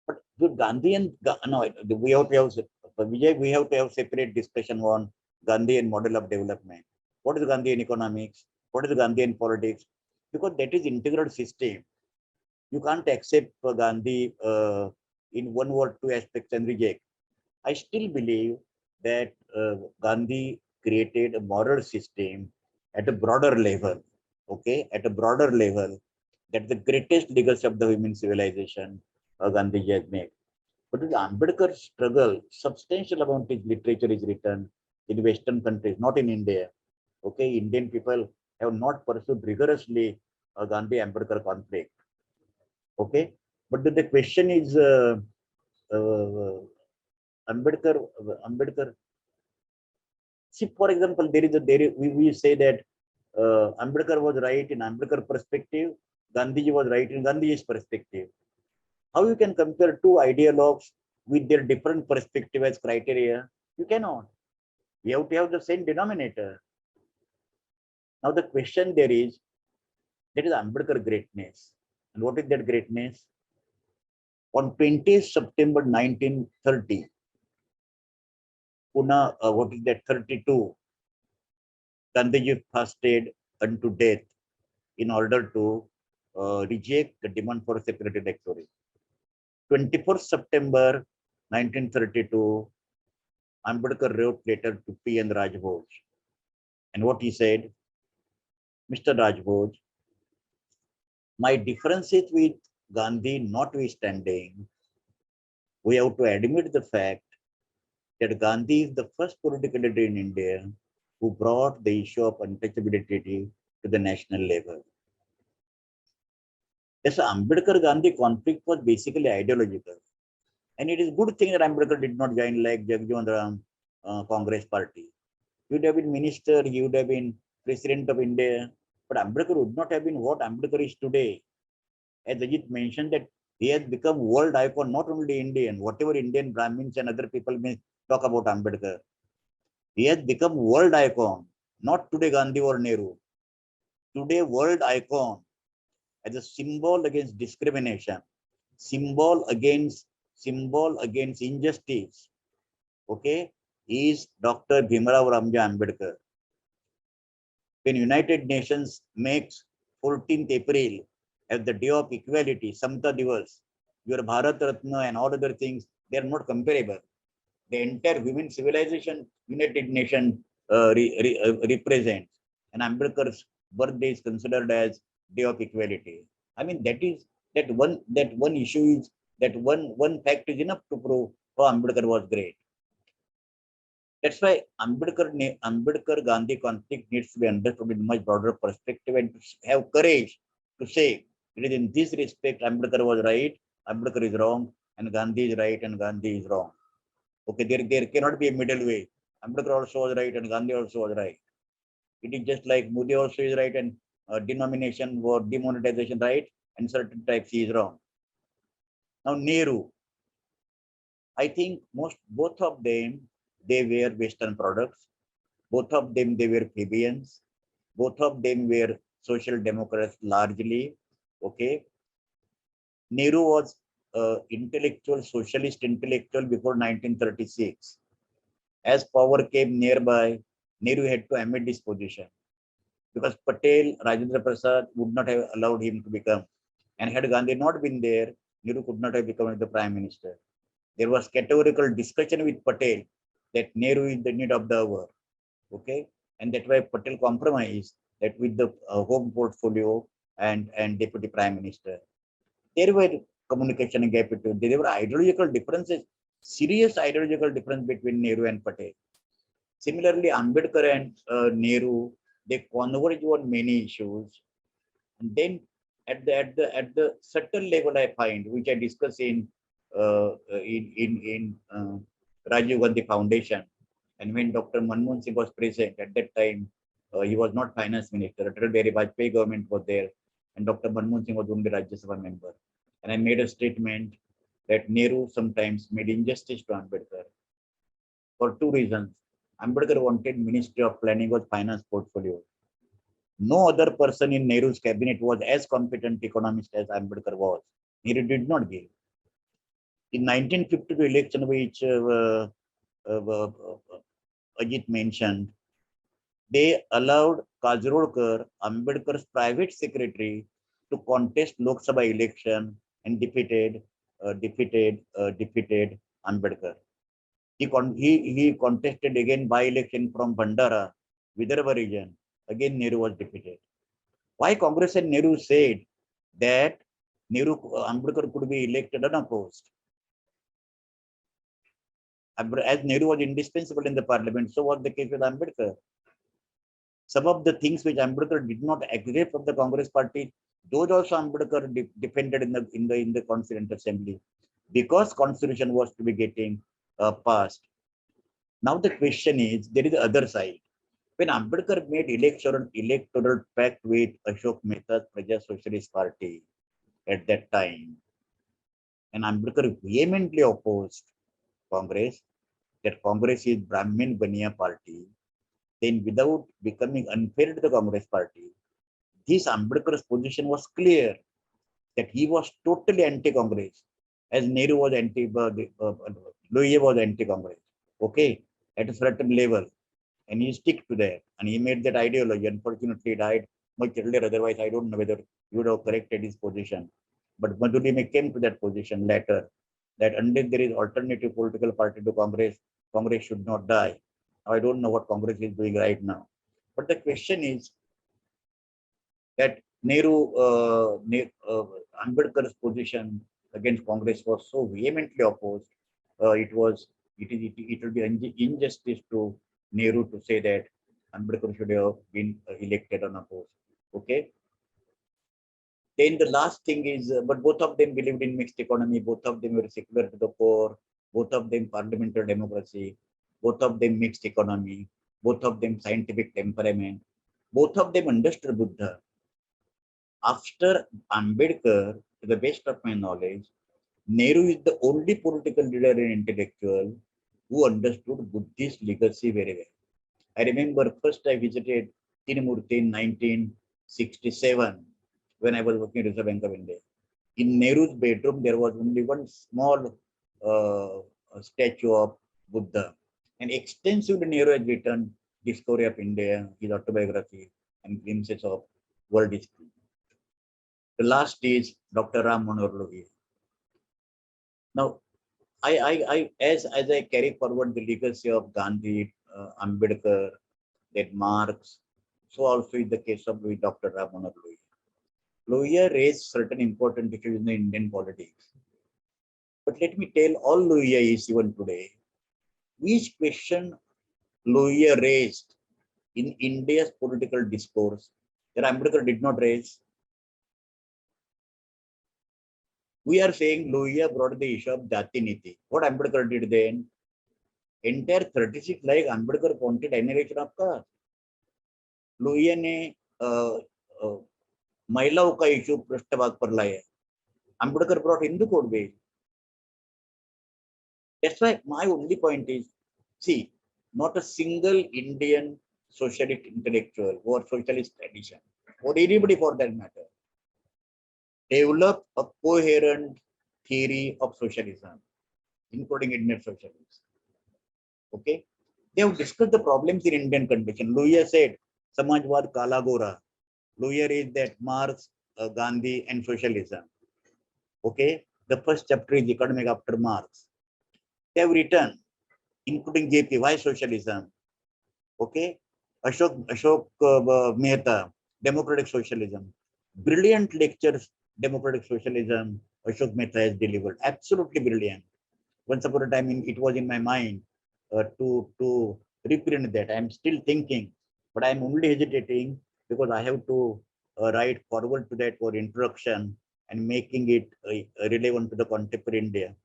But with Gandhi and no, we have to have Vijay, we have to have separate discussion on Gandhian model of development. What is Gandhian economics? What is Gandhian politics? Because that is integral system. You can't accept Gandhi in one or two aspects and reject. I still believe that Gandhi created a moral system at a broader level. Okay, at a broader level, that the greatest legacy of the human civilization Gandhiji has made. But with Ambedkar's struggle, substantial amount of literature is written in Western countries, not in India. Okay, Indian people have not pursued rigorously Gandhi-Ambedkar conflict. Okay, but the question is, Ambedkar. See, for example, we say that Ambedkar was right in Ambedkar perspective, Gandhiji was right in Gandhiji's perspective. How you can compare two ideologues with their different perspective as criteria? You cannot. We have to have the same denominator. Now the question there is Ambedkar greatness. And what is that greatness? On 20th September 1930, Pune, what is that, 32, Gandhiji fasted unto death in order to reject the demand for separate electorate. 24th September 1932, Ambedkar wrote letter to P.N. Rajbhoj. And what he said, Mr. Rajbhoj, my differences with Gandhi notwithstanding, we have to admit the fact that Gandhi is the first political leader in India who brought the issue of untouchability to the national level. Yes, Ambedkar-Gandhi conflict was basically ideological. And it is a good thing that Ambedkar did not join like Jagjivan Ram Congress party. He would have been minister, he would have been president of India, but Ambedkar would not have been what Ambedkar is today. As Ajit mentioned, that he has become world icon, not only Indian, whatever Indian Brahmins and other people may talk about Ambedkar. He has become world icon, not today Gandhi or Nehru. Today world icon as a symbol against discrimination, symbol against injustice. Okay, is Dr. Bhimrao Ramji Ambedkar. When United Nations makes 14th April as the day of equality, Samta Divas, your Bharat Ratna and all other things, they are not comparable. The entire human civilization United Nations represents, and Ambedkar's birthday is considered as day of equality. I mean, that one issue is that one fact is enough to prove how Ambedkar was great. That's why Ambedkar Gandhi conflict needs to be understood in much broader perspective and to have courage to say it is in this respect Ambedkar was right, Ambedkar is wrong and Gandhi is right and Gandhi is wrong. Okay, there cannot be a middle way. Ambedkar also was right and Gandhi also was right. It is just like Modi also is right and denomination or demonetization right and certain types he is wrong. Now Nehru, I think both of them they were Western products. Both of them they were plebeians. Both of them were social democrats largely. Okay, Nehru was socialist intellectual before 1936. As power came nearby, Nehru had to amend his position because Patel, Rajendra Prasad would not have allowed him to become. And had Gandhi not been there, Nehru could not have become the prime minister. There was categorical discussion with Patel that Nehru is the need of the hour. Okay, and that's why Patel compromised that with the home portfolio and deputy prime minister. There were communication gap between. There were ideological differences, serious ideological difference between Nehru and Patel. Similarly, Ambedkar and Nehru, they converge on many issues. And then at the subtle level, I find, which I discuss in Rajiv Gandhi Foundation, and when Dr. Manmohan Singh was present at that time, he was not finance minister. Atal Bihari Vajpayee government was there, and Dr. Manmohan Singh was only Rajya Sabha member. And I made a statement that Nehru sometimes made injustice to Ambedkar for two reasons. Ambedkar wanted Ministry of Planning was finance portfolio. No other person in Nehru's cabinet was as competent economist as Ambedkar was. Nehru did not give. In 1952 election, which Ajit mentioned, they allowed Kajrolkar, Ambedkar's private secretary, to contest Lok Sabha election and defeated Ambedkar. He contested again by-election from Bandara, Vidarbha region. Again, Nehru was defeated. Why Congress and Nehru said that Ambedkar could be elected unopposed? As Nehru was indispensable in the parliament, so was the case with Ambedkar. Some of the things which Ambedkar did not agree from the Congress party, those also Ambedkar defended in the Constituent Assembly, because Constitution was to be getting passed. Now the question is, there is the other side. When Ambedkar made electoral pact with Ashok Mehta's Praja Socialist Party at that time, and Ambedkar vehemently opposed Congress, that Congress is Brahmin Baniya party, then without becoming unfair to the Congress party, this Ambedkar's position was clear that he was totally anti-Congress, as Nehru was Lohia was anti-Congress. Okay, at a certain level, and he stick to that, and he made that ideology. Unfortunately, he died much earlier. Otherwise, I don't know whether he would have corrected his position. But Madhulime came to that position later, that unless there is alternative political party to Congress, Congress should not die. Now, I don't know what Congress is doing right now. But the question is that Ambedkar's position against Congress was so vehemently opposed. It will be injustice to Nehru to say that Ambedkar should have been elected unopposed. Okay. Then the last thing is, but both of them believed in mixed economy. Both of them were secular to the core. Both of them parliamentary democracy. Both of them mixed economy. Both of them scientific temperament. Both of them understood Buddha. After Ambedkar, to the best of my knowledge, Nehru is the only political leader and intellectual who understood Buddhist legacy very well. I remember first I visited Tinmurti in 1967 when I was working at Reserve Bank of India. In Nehru's bedroom, there was only one small statue of Buddha. And extensively, Nehru has written Discovery of India, his autobiography, and glimpses of world history. The last is Dr. Ram Manohar Lohia. Now, as I carry forward the legacy of Gandhi, Ambedkar, that Marx, so also in the case of Dr. Ram Manohar Lohia. Lohia raised certain important issues in the Indian politics. But let me tell all Lohia is even today, which question Lohia raised in India's political discourse that Ambedkar did not raise. We are saying Lohia brought the issue of Jati Niti. What Ambedkar did then? Entire 36 like Ambedkar wanted annihilation of caste. Lohia ने महिलाओं का issue पृष्ठभाग पर लाया. Ambedkar brought Hindu code base. That's why my only point is, see, not a single Indian socialist intellectual or socialist tradition, or anybody for that matter, developed a coherent theory of socialism, including Indian socialism. Okay? They have discussed the problems in Indian condition. Lohia said, Samajwad Kala Gora. Lohia is that Marx, Gandhi, and socialism. Okay? The first chapter is economic after Marx. They have written, including JP, why socialism? Okay? Ashok Mehta, democratic socialism. Brilliant lectures, democratic socialism, Ashok Mehta has delivered. Absolutely brilliant. Once upon a time, it was in my mind to reprint that. I'm still thinking, but I'm only hesitating because I have to write forward to that for introduction and making it relevant to the contemporary India.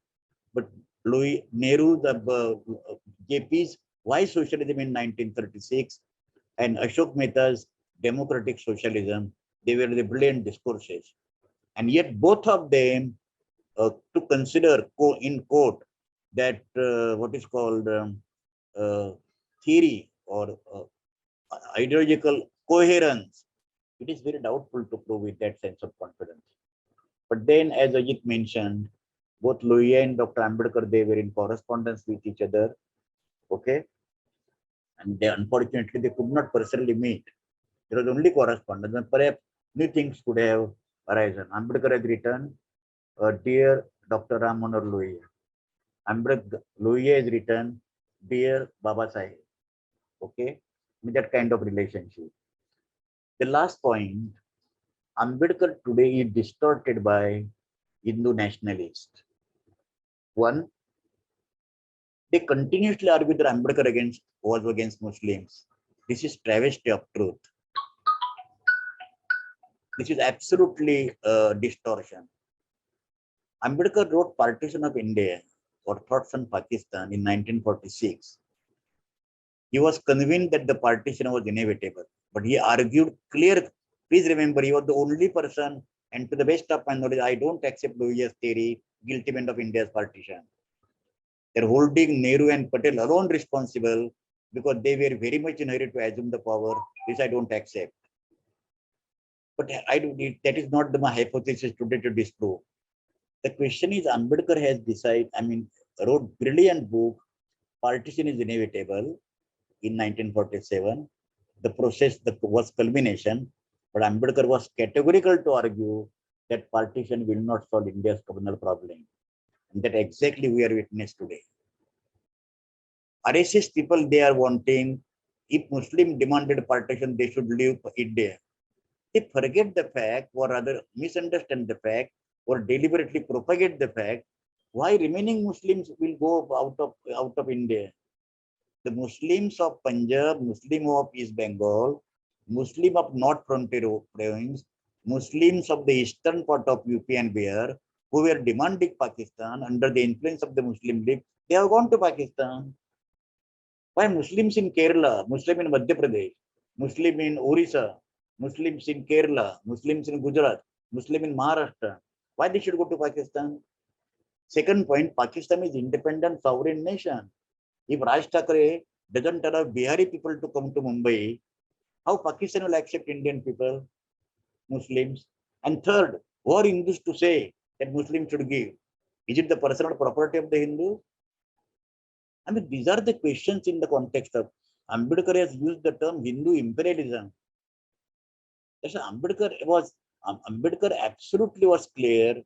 But Louis Nehru, the JP's Why Socialism in 1936 and Ashok Mehta's Democratic Socialism, they were the brilliant discourses. And yet both of them to consider in quote that what is called theory or ideological coherence, it is very doubtful to prove with that sense of confidence. But then, as Ajit mentioned, both Lohia and Dr. Ambedkar, they were in correspondence with each other. Okay. And they, unfortunately, they could not personally meet. There was only correspondence, and perhaps new things could have arisen. Ambedkar has written, Dear Dr. Ram Manohar Lohia. Lohia has written, Dear Baba Saheb. Okay. With that kind of relationship. The last point, Ambedkar today is distorted by Hindu nationalists. One, they continuously argue that Ambedkar was against Muslims. This is travesty of truth. This is absolutely distortion. Ambedkar wrote Partition of India or Thoughts on Pakistan in 1946. He was convinced that the partition was inevitable, but he argued clear. Please remember, he was the only person, and to the best of my knowledge, I don't accept Lohia's theory, guiltiment of India's partition. They're holding Nehru and Patel alone responsible because they were very much in a hurry to assume the power. This I don't accept. But that is not my hypothesis today to disprove. The question is, Ambedkar has decided, wrote brilliant book, Partition is Inevitable in 1947. The process was culmination, but Ambedkar was categorical to argue that partition will not solve India's communal problem. And that exactly we are witness today. RSS people, they are wanting, if Muslim demanded partition, they should leave India. They forget the fact, or rather misunderstand the fact, or deliberately propagate the fact, why remaining Muslims will go out of India. The Muslims of Punjab, Muslim of East Bengal, Muslim of North Frontier province, Muslims of the eastern part of UP and Bihar, who were demanding Pakistan under the influence of the Muslim League, they have gone to Pakistan. Why Muslims in Kerala, Muslim in Madhya Pradesh, Muslim in Orissa, Muslims in Kerala, Muslims in Gujarat, Muslim in Maharashtra, why they should go to Pakistan? Second point, Pakistan is independent sovereign nation. If Raj Thakre doesn't allow Bihari people to come to Mumbai, how Pakistan will accept Indian people, Muslims? And third, who are Hindus to say that Muslims should give? Is it the personal property of the Hindu? These are the questions in the context of Ambedkar has used the term Hindu imperialism. That's Ambedkar absolutely was clear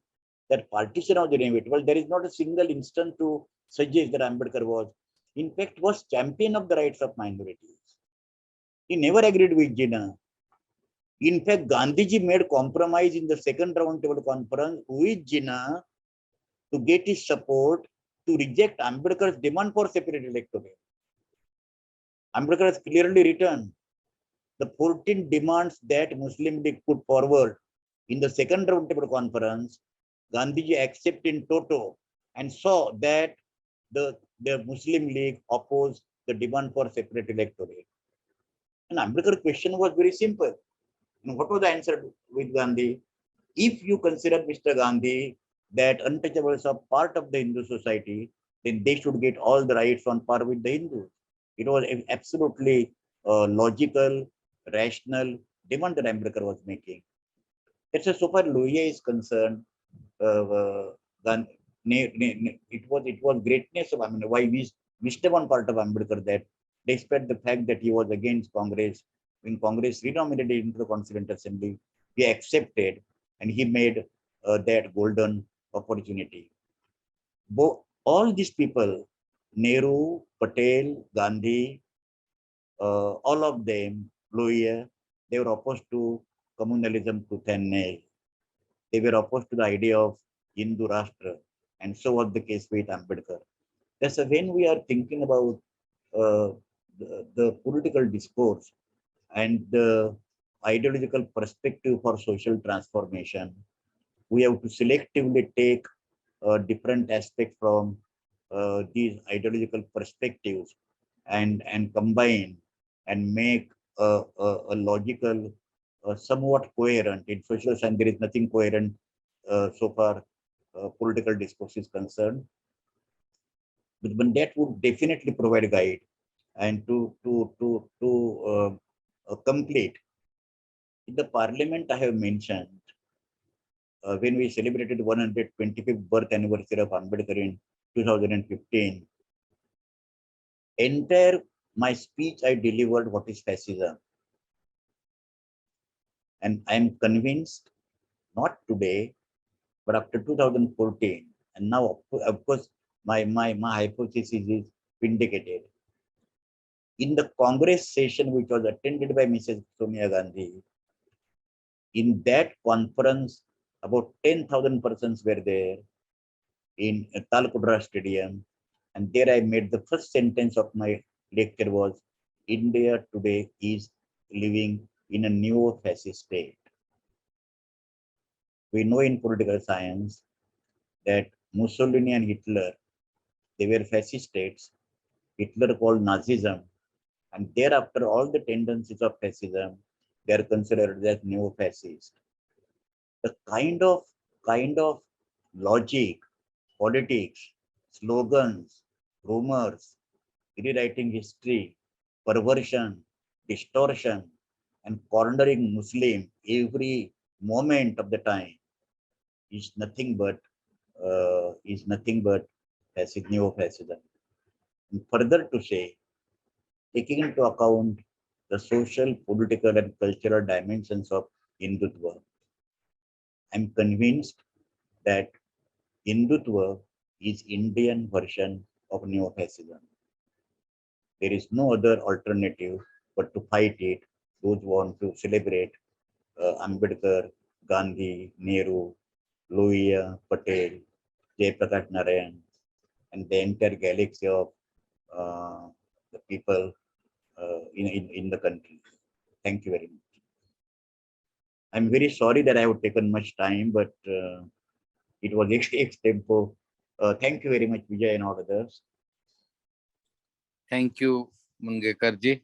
that partition was inevitable. There is not a single instance to suggest that Ambedkar was, in fact, was champion of the rights of minorities. He never agreed with Jinnah. In fact, Gandhiji made compromise in the second roundtable conference with Jinnah to get his support to reject Ambedkar's demand for separate electorate. Ambedkar has clearly written the 14 demands that Muslim League put forward in the second roundtable conference Gandhiji accepted in toto and saw that the Muslim League opposed the demand for separate electorate. And Ambedkar's question was very simple. And what was the answer with Gandhi? If you consider Mr. Gandhi that untouchables are part of the Hindu society, then they should get all the rights on par with the Hindus. It was absolutely logical, rational demand that Ambedkar was making. That's so far Lohia is concerned. It was greatness of, I mean, why we missed one part of Ambedkar, that despite the fact that he was against Congress, when Congress renominated him into the Constituent Assembly, he accepted and he made that golden opportunity. All these people, Nehru, Patel, Gandhi, all of them, Lohia, they were opposed to communalism tooth and nail. They were opposed to the idea of Hindu Rashtra, and so was the case with Ambedkar. That's when we are thinking about the political discourse and the ideological perspective for social transformation. We have to selectively take different aspects from these ideological perspectives and combine and make a logical, somewhat coherent. In social science, there is nothing coherent so far political discourse is concerned. But that would definitely provide a guide and to complete. In the parliament, I have mentioned when we celebrated 125th birth anniversary of Ambedkar in 2015, entire my speech I delivered what is fascism. And I am convinced, not today, but after 2014, and now, of course, my hypothesis is vindicated. In the Congress session, which was attended by Mrs. Sonia Gandhi, in that conference, about 10,000 persons were there in Talkudra Stadium. And there I made the first sentence of my lecture was, India today is living in a neo-fascist state. We know in political science that Mussolini and Hitler, they were fascist states. Hitler called Nazism, and thereafter all the tendencies of fascism, they are considered as neo-fascist. The kind of logic, politics, slogans, rumors, rewriting history, perversion, distortion, and cornering Muslim every moment of the time is nothing but neo-fascism. And further to say, taking into account the social, political, and cultural dimensions of Hindutva, I'm convinced that Hindutva is Indian version of neo-fascism. There is no other alternative but to fight it. Those who want to celebrate Ambedkar, Gandhi, Nehru, Lohia, Patel, Jayaprakash Narayan, and the entire galaxy of the people in the country. Thank you very much. I'm very sorry that I have taken much time, but it was extempo. Thank you very much, Vijay and all others. Thank you, Mangekar ji.